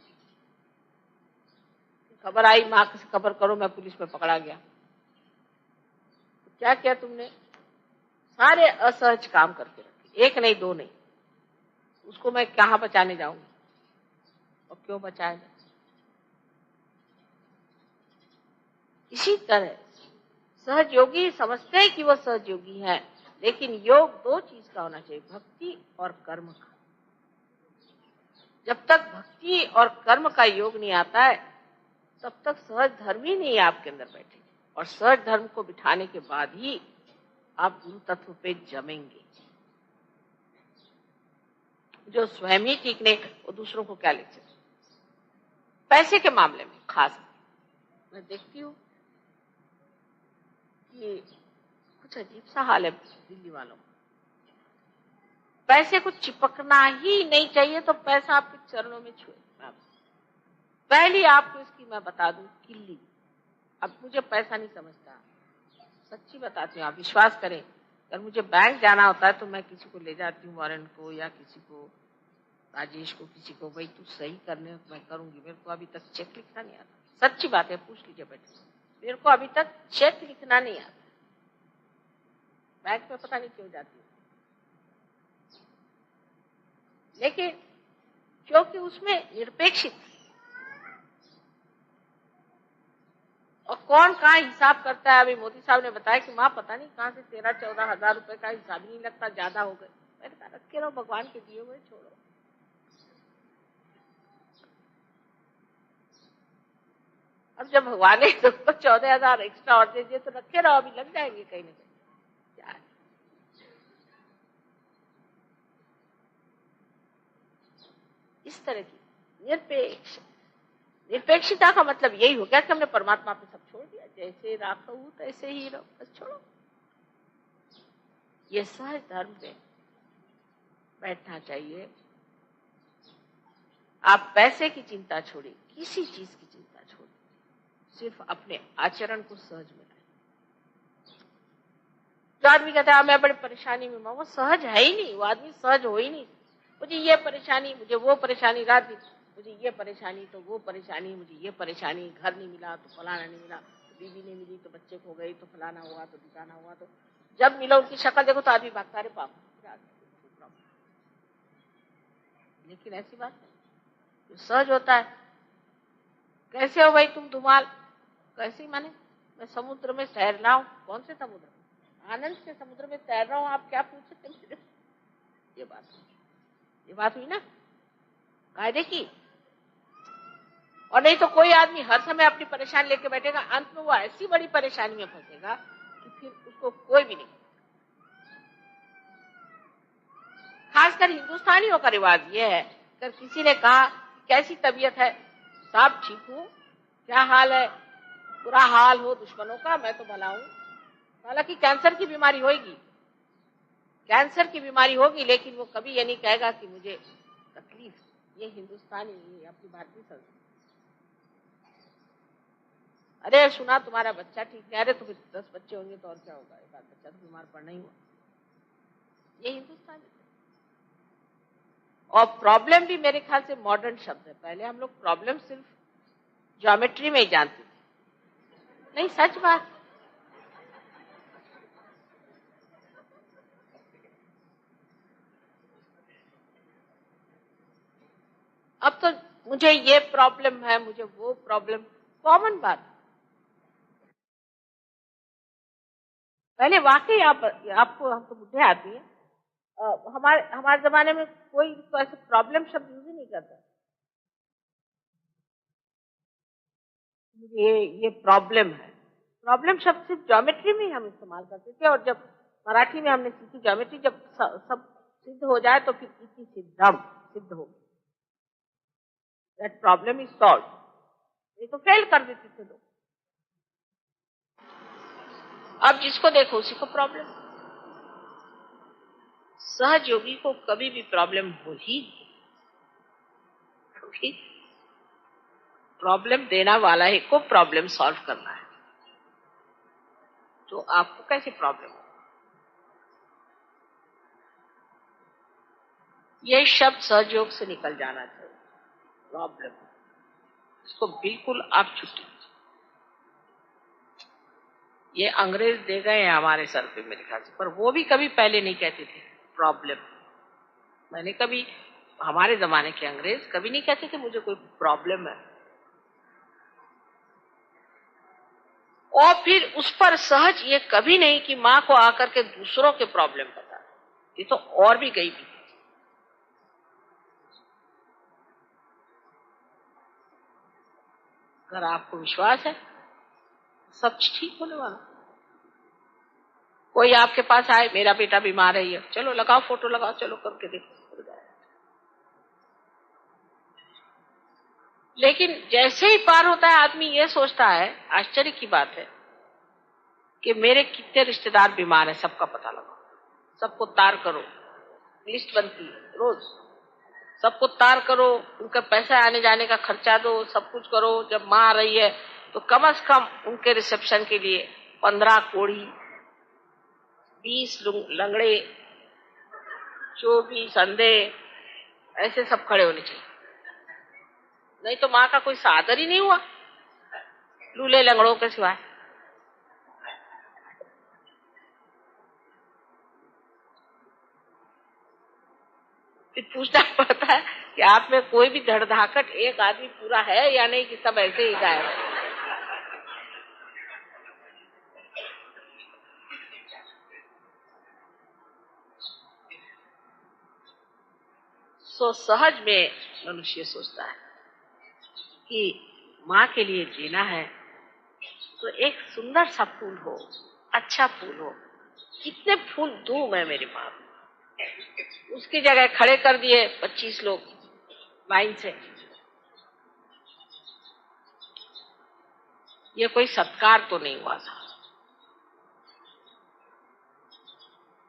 खबर आई माँ से खबर करो मैं पुलिस में पकड़ा गया। क्या किया तुमने? सारे असहज काम करके रखे, एक नहीं दो नहीं। उसको मैं कहाँ बचाने जाऊंगी और क्यों बचाएगा? इसी तरह सहज योगी समझते हैं कि वो सहज योगी है, लेकिन योग दो चीज का होना चाहिए, भक्ति और कर्म का। जब तक भक्ति और कर्म का योग नहीं आता है तब तक सहज धर्म ही नहीं आपके अंदर बैठे, और सहज धर्म को बिठाने के बाद ही आप गुरु तत्व पे जमेंगे। जो स्वयं ही ठीक नहीं, वो दूसरों को क्या ले सकते। पैसे के मामले में खास मैं देखती हूँ कि कुछ अजीब सा हाल है दिल्ली वालों का। पैसे को चिपकना ही नहीं चाहिए तो पैसा आपके चरणों में छुए। पहली आपको इसकी मैं बता दूं किल्ली। अब मुझे पैसा नहीं समझता, सच्ची बताती हूँ, आप विश्वास करें। अगर मुझे बैंक जाना होता है तो मैं किसी को ले जाती हूँ, वारन को या किसी को, राजेश को, किसी को, भाई तू सही करने मैं करूंगी। मेरे को अभी तक चेक लिखना नहीं आता, सच्ची बात है, पूछ लीजिए बैठे। मेरे को अभी तक चेक लिखना नहीं आता, बैंक में पता नहीं क्यों जाती हूँ। लेकिन क्योंकि उसमें निरपेक्षित और कौन कहाँ हिसाब करता है। अभी मोदी साहब ने बताया कि माँ पता नहीं कहाँ से 13-14 हजार रुपए का हिसाब ही नहीं लगता, ज्यादा हो गए। मैंने कहा रखे रहो, भगवान के दिए हुए छोड़ो। अब जब भगवान ने तो 14,000 एक्स्ट्रा और दे दिए तो रखे रहो, अभी लग जाएंगे कहीं ना कहीं। क्या इस तरह की निरपेक्षता का मतलब यही हो गया कि हमने परमात्मा पे सब छोड़ दिया, जैसे राखो तैसे ही रहो, बस छोड़ो। ये सहज धर्म पे बैठना चाहिए। आप पैसे की चिंता छोड़िए, किसी चीज की चिंता छोड़िए, सिर्फ अपने आचरण को सहज में लाइए। जो आदमी कहता है मैं बड़ी परेशानी में, वो सहज है ही नहीं, वो आदमी सहज हो ही नहीं। मुझे ये परेशानी, मुझे वो परेशानी, रात मुझे ये परेशानी तो वो परेशानी, मुझे ये परेशानी, घर नहीं मिला तो फलाना नहीं मिला, तो बीवी नहीं मिली तो बच्चे खो गई, तो फलाना हुआ तो ठिकाना हुआ। तो जब मिलो उनकी शक्ल देखो तो आदमी भागता है पाप। लेकिन ऐसी बात नहीं, जो सहज होता है। कैसे हो भाई तुम धुमाल? कैसे माने? मैं समुद्र में तैर रहा हूँ। कौन से समुद्र में? आनंद से समुद्र में तैर रहा हूँ, आप क्या पूछ सकते मुझे? ये बात हुई ना कायदे की। और नहीं तो कोई आदमी हर समय अपनी परेशानी लेके बैठेगा, अंत में वो ऐसी बड़ी परेशानी में फंसेगा कि फिर उसको कोई भी नहीं। खासकर हिंदुस्तानियों का रिवाज ये है, अगर किसी ने कहा कैसी तबीयत है, साहब ठीक हूँ, क्या हाल है? बुरा हाल हो दुश्मनों का, मैं तो भला हूँ। हालांकि कैंसर की बीमारी होगी, कैंसर की बीमारी होगी, लेकिन वो कभी ये नहीं कहेगा कि मुझे तकलीफ। ये हिंदुस्तानी, ये अपनी भारतीय संस्कृति। अरे सुना तुम्हारा बच्चा ठीक है, अरे तो 10 बच्चे होंगे तो और क्या होगा, एक आध बच्चा तो बीमार पड़ना ही हुआ। ये हिंदुस्तानी। और प्रॉब्लम भी मेरे ख्याल से मॉडर्न शब्द है। पहले हम लोग प्रॉब्लम सिर्फ ज्योमेट्री में ही जानते थे। नहीं, सच बात। अब तो मुझे ये प्रॉब्लम है, मुझे वो प्रॉब्लम, कॉमन बात। पहले वाकई आपको, हम तो बुढ़े आदमी हैं, हमारे जमाने में कोई तो ऐसे प्रॉब्लम शब्द यूज ही नहीं करता। ये प्रॉब्लम है। प्रॉब्लम शब्द सिर्फ ज्योमेट्री में ही हम इस्तेमाल करते थे, और जब मराठी में हमने सीखी ज्योमेट्री, जब सब सिद्ध हो जाए तो फिर इसी सिद्धम सिद्ध हो, दैट प्रॉब्लम इज सॉल्व। ये तो फेल कर देते थे लोग। अब जिसको देखो उसी को प्रॉब्लम। सहज योगी को कभी भी प्रॉब्लम हो ही, क्योंकि प्रॉब्लम देना वाला ही को प्रॉब्लम सॉल्व करना है। तो आपको कैसे प्रॉब्लम? ये शब्द सहयोग से निकल जाना चाहिए। प्रॉब्लम, इसको बिल्कुल आप छुट्टी। ये अंग्रेज दे गए हैं हमारे सर पे मेरे ख्याल से, पर वो भी कभी पहले नहीं कहते थे प्रॉब्लम। मैंने कभी, हमारे जमाने के अंग्रेज कभी नहीं कहते थे मुझे कोई प्रॉब्लम है। और फिर उस पर सहज ये कभी नहीं कि माँ को आकर के दूसरों के प्रॉब्लम बता, ये तो और भी गई भी। अगर आपको विश्वास है सब ठीक होने वाला। कोई आपके पास आए, मेरा बेटा बीमार है, ये चलो लगाओ, फोटो लगाओ, चलो करके देखो। लेकिन जैसे ही पार होता है आदमी ये सोचता है, आश्चर्य की बात है कि मेरे कितने रिश्तेदार बीमार हैं, सबका पता लगाओ, सबको तार करो, लिस्ट बनती है रोज, सबको तार करो, उनका पैसा आने जाने का खर्चा दो, सब कुछ करो। जब माँ आ रही है तो कम से कम उनके रिसेप्शन के लिए 15 कोढ़ी, 20 लंगड़े, 24 अंधे, ऐसे सब खड़े होने चाहिए, नहीं तो माँ का कोई सादर ही नहीं हुआ लूले लंगड़ों के सिवाय। फिर पूछना पड़ता है कि आप में कोई भी धड़धाकट एक आदमी पूरा है या नहीं, कि सब ऐसे ही गायब है। सो सहज में मनुष्य सोचता है कि माँ के लिए जीना है तो एक सुंदर सा फूल हो, अच्छा फूल हो। कितने फूल दूं मैं मेरी माँ को, उसकी जगह खड़े कर दिए 25 लोग लाइन से, ये कोई सत्कार तो नहीं हुआ था।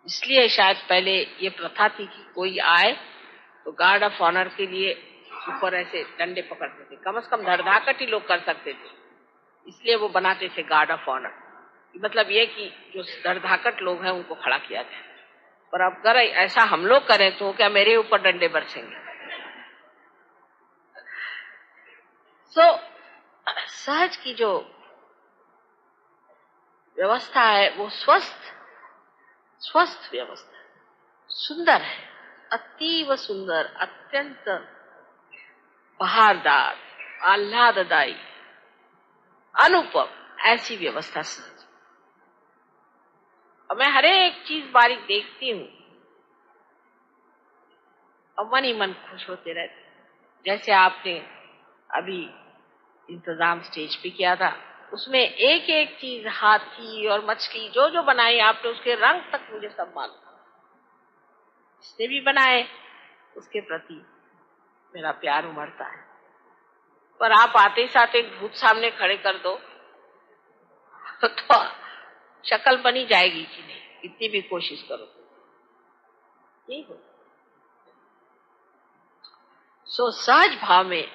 इसलिए शायद पहले ये प्रथा थी कि कोई आए तो गार्ड ऑफ ऑनर के लिए ऊपर ऐसे डंडे पकड़ते थे, कम से कम धड़धाकट ही लोग कर सकते थे, इसलिए वो बनाते थे गार्ड ऑफ ऑनर। मतलब ये कि जो धड़धाकट लोग हैं उनको खड़ा किया जाए। पर अब अगर ऐसा हम लोग करें तो क्या मेरे ऊपर डंडे बरसेंगे। सो सहज की जो व्यवस्था है वो स्वस्थ व्यवस्था, सुंदर है, अतीव सुंदर, अत्यंत बहारदार, आह्लाददायी, अनुपम, ऐसी व्यवस्था सहज। और मैं हर एक चीज बारीक देखती हूँ और मन ही मन खुश होते रहते। जैसे आपने अभी इंतजाम स्टेज पे किया था, उसमें एक एक चीज, हाथी और मछली जो जो बनाई आपने, उसके रंग तक मुझे सब मालूम। जिसने भी बनाए उसके प्रति मेरा प्यार उमड़ता है। पर आप आते ही साथ एक भूत सामने खड़े कर दो तो शक्ल बनी जाएगी कि नहीं, कितनी भी कोशिश करो नहीं हो। सो सहज भाव में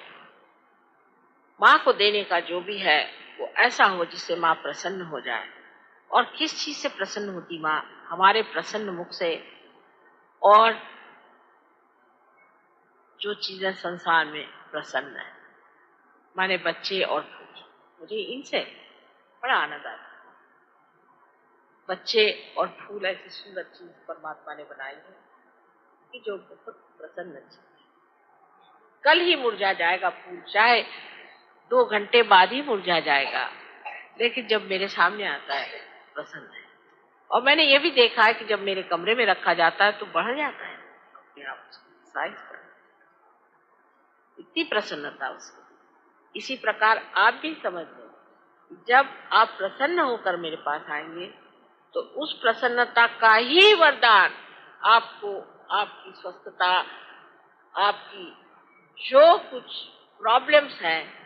माँ को देने का जो भी है वो ऐसा हो जिससे माँ प्रसन्न हो जाए। और किस चीज से प्रसन्न होती माँ? हमारे प्रसन्न मुख से। और जो चीजें संसार में प्रसन्न है, माने बच्चे और फूल, मुझे इनसे बड़ा आनंद आता है। बच्चे और फूल ऐसी सुंदर चीज परमात्मा ने बनाई है कि जो बहुत प्रसन्न चीज। कल ही मुरझा जाएगा फूल, चाहे 2 घंटे बाद ही मुरझा जाएगा, लेकिन जब मेरे सामने आता है प्रसन्न है। और मैंने ये भी देखा है कि जब मेरे कमरे में रखा जाता है तो बढ़ जाता है अपने आप साइज पर, इतनी प्रसन्नता उसकी। इसी प्रकार आप भी समझ लो, जब आप प्रसन्न होकर मेरे पास आएंगे तो उस प्रसन्नता का ही वरदान आपको, आपकी स्वस्थता, आपकी जो कुछ प्रॉब्लम्स हैं,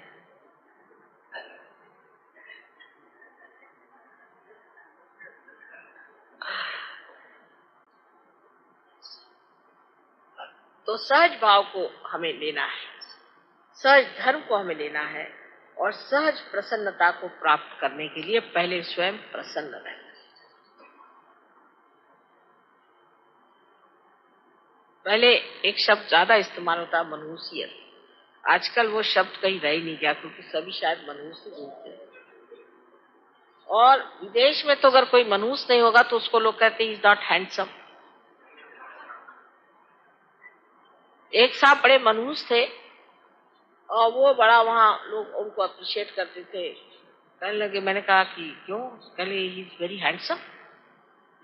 तो सहज भाव को हमें लेना है, सहज धर्म को हमें लेना है। और सहज प्रसन्नता को प्राप्त करने के लिए पहले स्वयं प्रसन्न रहें। पहले एक शब्द ज्यादा इस्तेमाल होता है, मनहूसियत। आजकल वो शब्द कहीं रह ही नहीं गया, क्योंकि सभी शायद मनहूस ही बोलते हैं। और विदेश में तो अगर कोई मनहूस नहीं होगा तो उसको लोग कहते हैं इज नॉट हैंडसम। एक साहब बड़े मनहूस थे और वो बड़ा, वहां लोग उनको अप्रिशिएट करते थे, कहने लगे, मैंने कहा कि क्यों? कहले ही इज वेरी हैंडसम।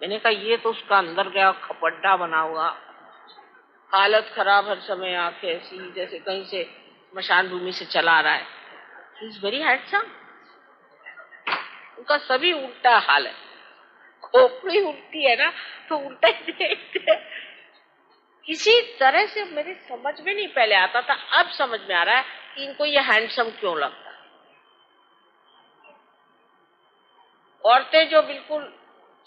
मैंने कहा ये तो उसका अंदर गया खपड्डा बना हुआ, हालत खराब, हर समय आंखें ऐसी जैसे कहीं से स्मशान भूमि से चला आ रहा है। He is very handsome. उनका सभी उल्टा हाल है, खोपड़ी उल्टी है ना, तो उल्टा ही देखते। किसी तरह से मेरी समझ में नहीं पहले आता था, अब समझ में आ रहा है कि इनको ये हैंडसम क्यों लगता है। औरतें जो बिल्कुल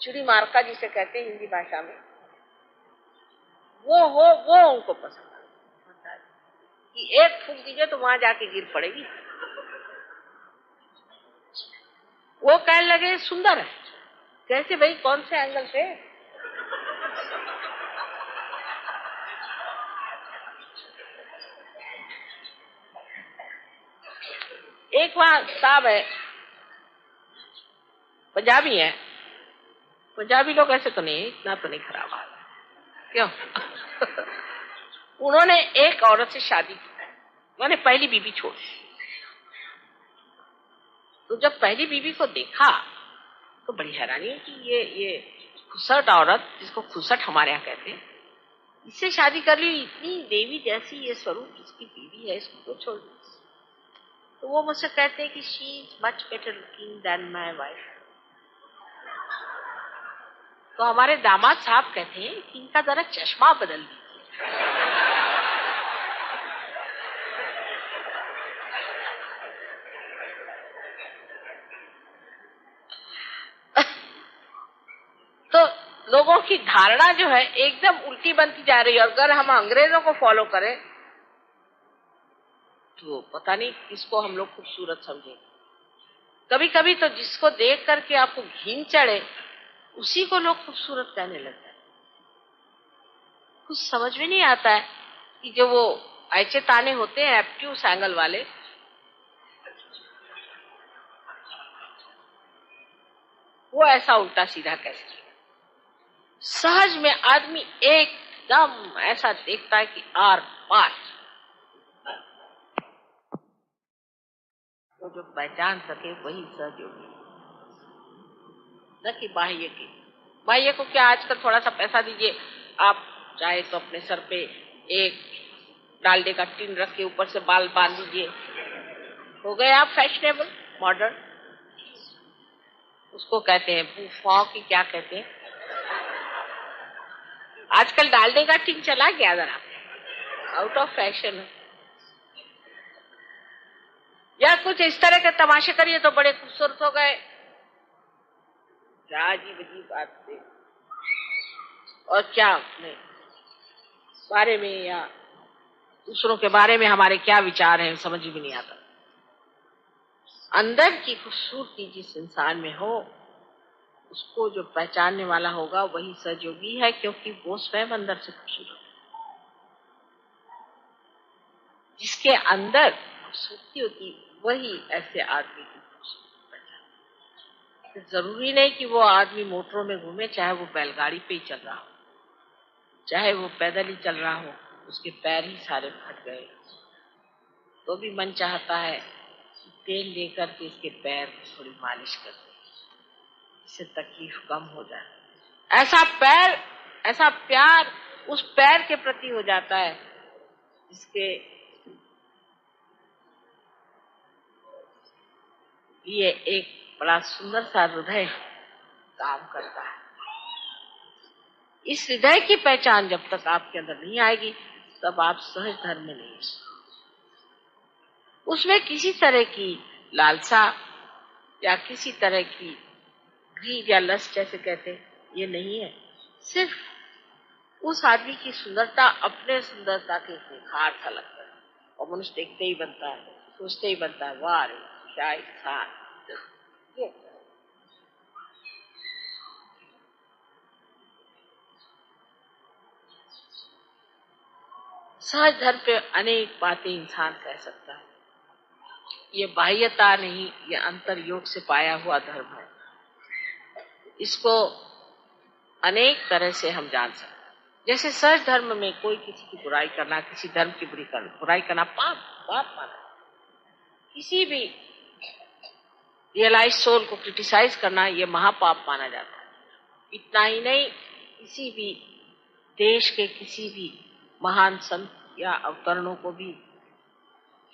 चुड़ी मारका जिसे कहते हैं हिंदी भाषा में, वो उनको पसंद है कि एक फूंक दीजिए तो वहां जाके गिर पड़ेगी। वो कहने लगे सुंदर है। कैसे भाई, कौन से एंगल से? एक वहां साहब है, पंजाबी है। पंजाबी लोग ऐसे तो नहीं, इतना तो नहीं खराब हाल है, क्यों? उन्होंने एक औरत से शादी की, उन्होंने पहली बीवी छोड़ी। तो जब पहली बीवी को देखा तो बड़ी हैरानी है कि ये खुसट औरत, जिसको खुसट हमारे यहाँ कहते हैं, इससे शादी कर ली। इतनी देवी जैसी ये स्वरूप जिसकी बीवी है, इसको तो छोड़ दी। तो वो मुझसे कहते हैं कि she is much better looking than my wife. तो हमारे दामाद साहब कहते हैं कि इनका जरा चश्मा बदल दीजिए। तो लोगों की धारणा जो है एकदम उल्टी बनती जा रही है। अगर हम अंग्रेजों को फॉलो करें तो पता नहीं किसको हम लोग खूबसूरत समझेंगे। कभी कभी तो जिसको देख करके आपको घिन चढ़े उसी को लोग खूबसूरत कहने लगते हैं। कुछ समझ में नहीं आता है कि जो वो ऐचे ताने होते हैं एप्ट्यूस एंगल वाले, वो ऐसा उल्टा सीधा कैसे? सहज में आदमी एकदम ऐसा देखता है कि आर पार। तो जो पहचान सके वही सहज योगी, न कि बाह्य की। बाह्य को क्या, आजकल थोड़ा सा पैसा दीजिए, आप चाहे तो अपने सर पे एक डालडे का टिन रख के ऊपर से बाल बांध दीजिए, हो गए आप फैशनेबल मॉडर्न। उसको कहते हैं बूफा की, क्या कहते हैं आजकल, डालडे का टिन चला गया, जरा आउट ऑफ फैशन है। या कुछ इस तरह के तमाशे करिए तो बड़े खूबसूरत हो गए। क्या अजीब अजीब बात थी। और क्या अपने बारे में या दूसरों के बारे में हमारे क्या विचार हैं, समझ भी नहीं आता। अंदर की खूबसूरती जिस इंसान में हो उसको जो पहचानने वाला होगा वही सहयोगी है, क्योंकि वो स्वयं अंदर से खूबसूरत है। जिसके अंदर खूबसूरती होती वही ऐसे आदमी की खूबसूरती पहचान। जरूरी नहीं कि वो आदमी मोटरों में घूमे, चाहे वो बैलगाड़ी पे ही चल रहा हो, चाहे वो पैदल ही चल रहा हो, उसके पैर ही सारे फट गए तो भी मन चाहता है कि तेल लेकर के इसके पैर थोड़ी मालिश कर दे, इससे तकलीफ कम हो जाए। ऐसा पैर, ऐसा प्यार उस पैर के प्रति हो जाता है जिसके लिए एक बड़ा सुंदर सा हृदय काम करता है। इस हृदय की पहचान जब तक आपके अंदर नहीं आएगी तब आप सहज धर्म में नहीं। उसमें किसी तरह की लालसा या किसी तरह की ग्रीड या लस्ट जैसे कहते हैं, ये नहीं है। सिर्फ उस आदमी की सुंदरता अपने सुंदरता के निखार सा लगता है और मनुष्य देखते ही बनता है, सोचते ही बनता है, वाह रे क्या इंसान। सहज धर्म पे अनेक बातें इंसान कह सकता है। ये बाह्यता नहीं, ये अंतर योग से पाया हुआ धर्म है। इसको अनेक तरह से हम जान सकते हैं। जैसे सहज धर्म में कोई किसी की बुराई करना, किसी धर्म की बुराई करना पाप माना। किसी भी रियलाइज सोल को क्रिटिसाइज करना ये महापाप माना जाता है। इतना ही नहीं, किसी भी देश के किसी भी महान संत या अवतरणों को भी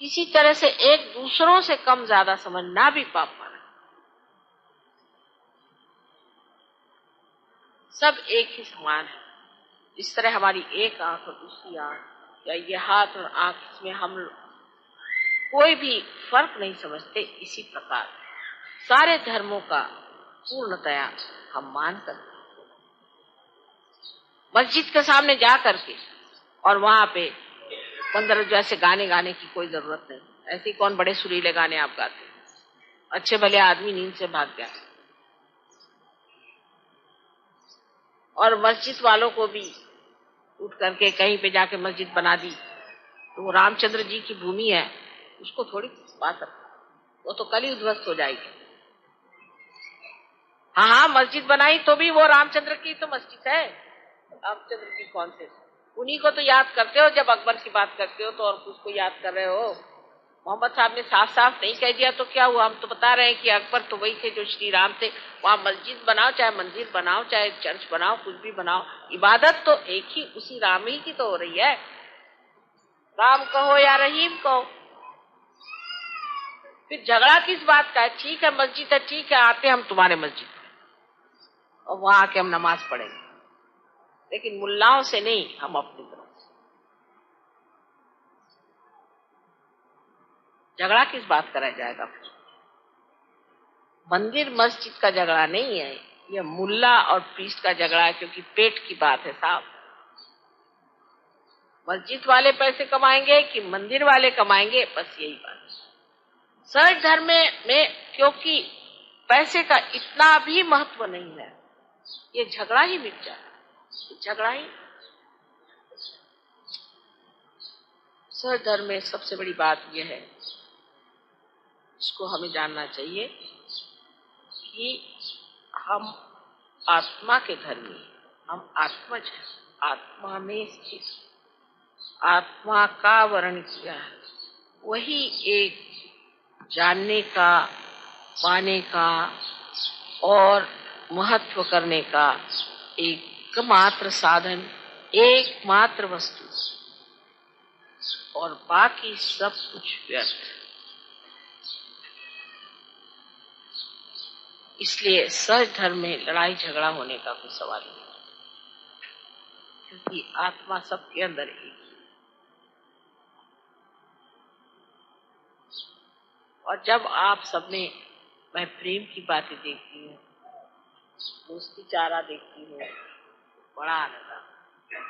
किसी तरह से एक दूसरों से कम ज्यादा समझना भी पाप माना। सब एक ही समान है। इस तरह हमारी एक आंख और दूसरी आंख या ये हाथ और आंख, इसमें हम कोई भी फर्क नहीं समझते, इसी प्रकार सारे धर्मों का पूर्णतया हम मान सकते। मस्जिद के सामने जा करके और वहां पे 15 जैसे गाने गाने की कोई जरूरत नहीं। ऐसे कौन बड़े सुरीले गाने आप गाते, अच्छे भले आदमी नींद से भाग गया। और मस्जिद वालों को भी उठ करके कहीं पे जाके मस्जिद बना दी तो वो रामचंद्र जी की भूमि है, उसको थोड़ी बात सकता, वो तो कल ही उद्ध्वस्त हो जाएगी। हाँ, मस्जिद बनाई तो भी वो रामचंद्र की तो मस्जिद है, रामचंद्र की कौन से, उन्हीं को तो याद करते हो। जब अकबर की बात करते हो तो और उसको याद कर रहे हो। मोहम्मद साहब ने साफ साफ नहीं कह दिया तो क्या हुआ, हम तो बता रहे हैं कि अकबर तो वही थे जो श्री राम थे। वहां मस्जिद बनाओ, चाहे मंदिर बनाओ, चाहे चर्च बनाओ, कुछ भी बनाओ, इबादत तो एक ही उसी राम ही की तो हो रही है। राम कहो या रहीम कहो, फिर झगड़ा किस बात का है। ठीक है मस्जिद है, ठीक है, आते हम तुम्हारे मस्जिद और वहां आके हम नमाज पढ़ेंगे, लेकिन मुल्लाओं से नहीं, हम अपनी तरफ से। झगड़ा किस बात करा जाएगा। मंदिर मस्जिद का झगड़ा नहीं है, यह मुल्ला और प्रीस्ट का झगड़ा है, क्योंकि पेट की बात है साहब। मस्जिद वाले पैसे कमाएंगे कि मंदिर वाले कमाएंगे, बस यही बात है। सहज धर्म में क्योंकि पैसे का इतना भी महत्व नहीं है, ये झगड़ा ही मिट जाए, झगड़ा ही। सहज धर्म में सबसे बड़ी बात यह है, इसको हमें जानना चाहिए कि हम आत्मा के धर्मी, हम आत्मज हैं, आत्मा में स्थित, आत्मा का वर्ण किया है, वही एक जानने का, पाने का और महत्व करने का एकमात्र साधन, एकमात्र वस्तु, और बाकी सब कुछ व्यर्थ। इसलिए सहज धर्म में लड़ाई झगड़ा होने का कोई सवाल नहीं, क्योंकि आत्मा सबके अंदर एक ही। और जब आप सब में मैं प्रेम की बातें देखती हूँ, दोस्ती चारा देखती हूँ, बड़ा आनंद आता है।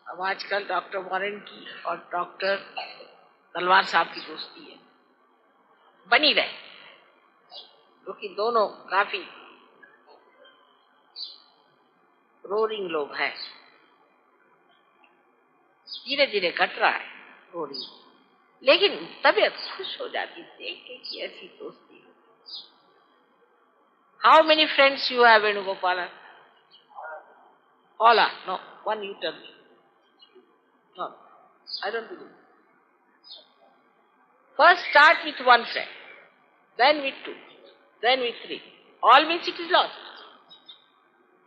अब आजकल डॉक्टर वॉरेन की और डॉक्टर तलवार साहब की दोस्ती है, बनी रहे, क्योंकि दोनों काफी रोरिंग लोग हैं। धीरे धीरे घट रहा है रोरिंग, लेकिन तबीयत खुश हो जाती देख के कि ऐसी दोस्ती है। How many friends you have Venugopal? All are? No, one you tell me. No, I don't believe. First start with one friend, then with two, then with three. All means it is lost.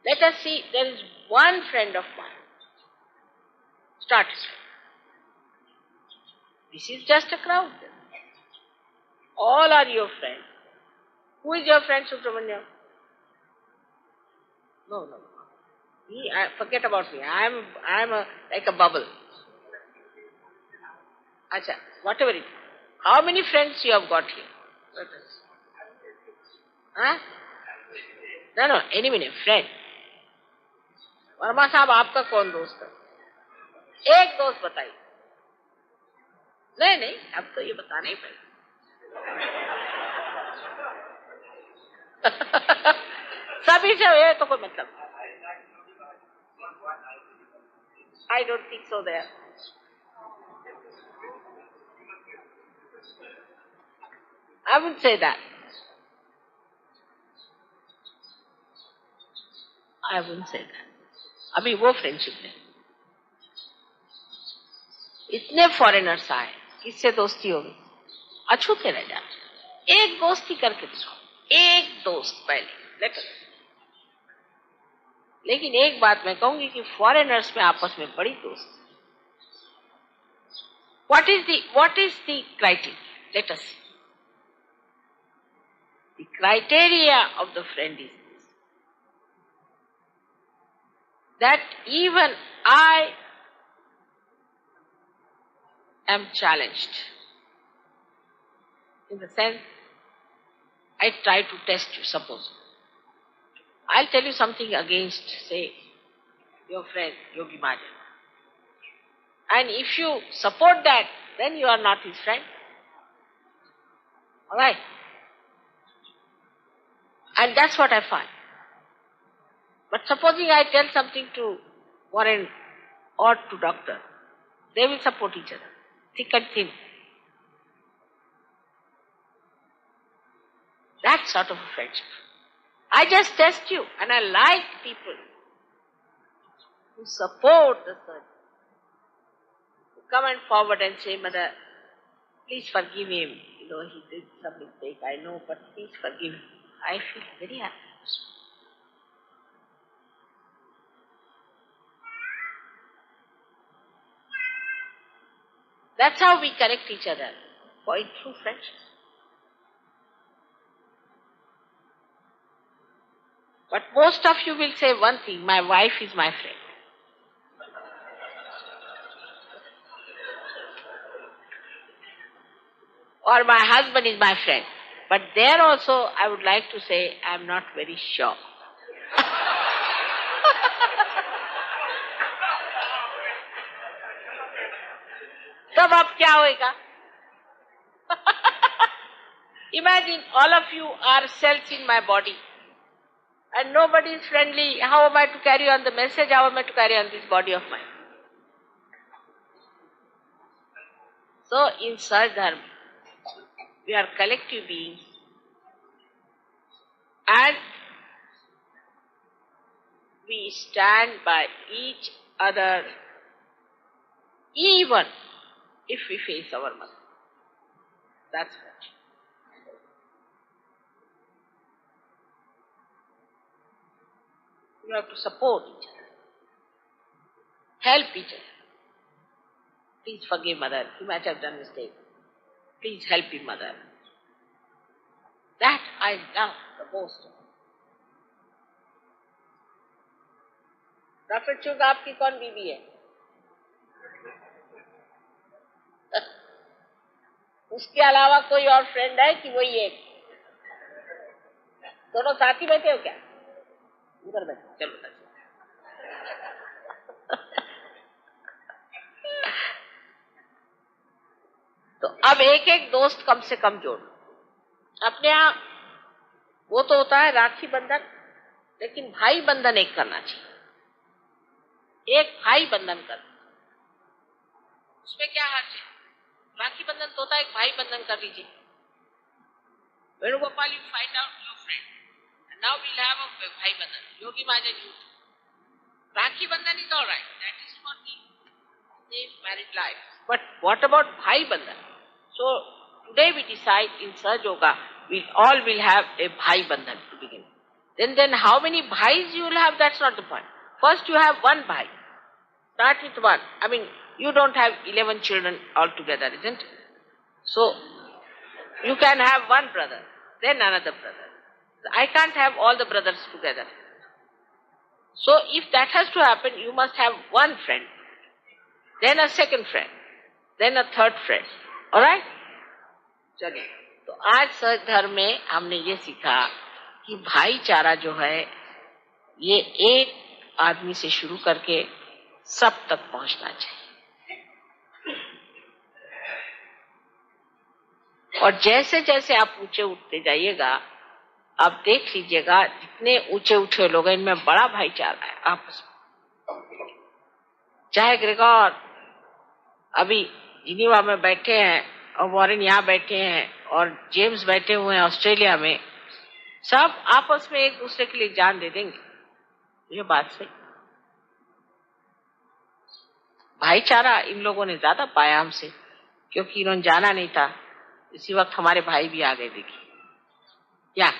Let us see, there is one friend of mine. Start it. This is just a crowd. All are your friends. Who is your friend, Subramanya? No. Forget about me. I am like a bubble. Acha, whatever it is. How many friends you have got here? Huh? No, any minute, friend. Verma साहब आपका कौन दोस्त है? एक दोस्त बताइए। नहीं, अब तो ये बताना ही पड़ेगा। सभी से ये तो कोई मतलब। I don't think so there. I wouldn't say that. I wouldn't say that. अभी वो फ्रेंडशिप है। इतने फॉरेनर्स आए, किससे दोस्ती होगी? अछूते रह जाते। एक दोस्ती करके दिखाओ, एक दोस्त पहले लेकर। लेकिन एक बात मैं कहूंगी कि फॉरेनर्स में आपस में बड़ी दोस्ती। What is the criteria? Let us see. The criteria of the friend is this, that even I am challenged. In the sense, I try to test you, suppose. I'll tell you something against, say, your friend Yogi Mahajan. And if you support that, then you are not his friend. Alright? And that's what I find. But supposing I tell something to Warren or to doctor, they will support each other, thick and thin. That sort of a friendship. I just test you, and I like people who support the surgeon. Come and forward and say, Mother, please forgive him. You know, he did some mistake, I know, but please forgive him. I feel very happy. That's how we correct each other, for in true friendship. But most of you will say one thing, my wife is my friend. Or my husband is my friend. But there also I would like to say I am not very sure. तब अब क्या होएगा? Imagine all of you are cells in my body and nobody is friendly. How am I to carry on the message? How am I to carry on this body of mine? So in Sahaj Dharma, we are collective beings and we stand by each other even if we face our mother. That's what. You have to support each other, help each other. Please forgive mother, he might have done mistake. Please help him, mother. That I love the most. Prophet Chug, आपकी कौन बीवी है? उसके अलावा कोई और friend है कि वही एक? दोनों साथ ही बैठे हो क्या? उधर बैठो, चलो उधर। तो अब एक एक दोस्त कम से कम जोड़ो। अपने यहाँ वो तो होता है राखी बंधन, लेकिन भाई बंधन एक करना चाहिए। एक भाई बंधन कर, उसमें क्या हर्ज है? राखी बंधन तो होता है, एक भाई बंधन कर लीजिए। Venugopal, you find out your friend. And now we'll have a Bhai Bandhan. Yogi Mahajan youth. Rakhi Bandhan is alright. That is for the safe married life. But what about Bhai Bandhan? So today we decide in Sahaj Yoga, we all will have a Bhai Bandhan to begin. Then how many Bhais you will have, that's not the point. First you have one Bhai. Start with one. I mean, you don't have 11 children altogether, isn't it? So you can have one brother, then another brother. I can't have all the brothers together. So if that has to happen, you must have one friend, then a second friend, then a third friend. Alright? चलिए, तो आज सहज धर्म में हमने ये सीखा कि भाईचारा जो है ये एक आदमी से शुरू करके सब तक पहुंचना चाहिए। और जैसे जैसे आप ऊंचे उठते जाइएगा, आप देख लीजिएगा जितने ऊंचे उठे लोग हैं इनमें बड़ा भाईचारा है आपस में। चाहे ग्रेगोर अभी जिनीवा में बैठे हैं और वॉरेन यहाँ बैठे हैं और जेम्स बैठे हुए हैं ऑस्ट्रेलिया में, सब आपस में एक दूसरे के लिए जान दे देंगे। ये बात सही। भाईचारा इन लोगों ने ज्यादा पाया हमसे, क्योंकि इन्होंने जाना नहीं था। इसी वक्त हमारे भाई भी आ गए, देखिए। या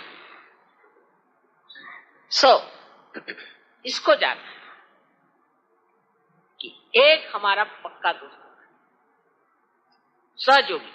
इसको जानना है कि एक हमारा पक्का दोस्त सहयोगी,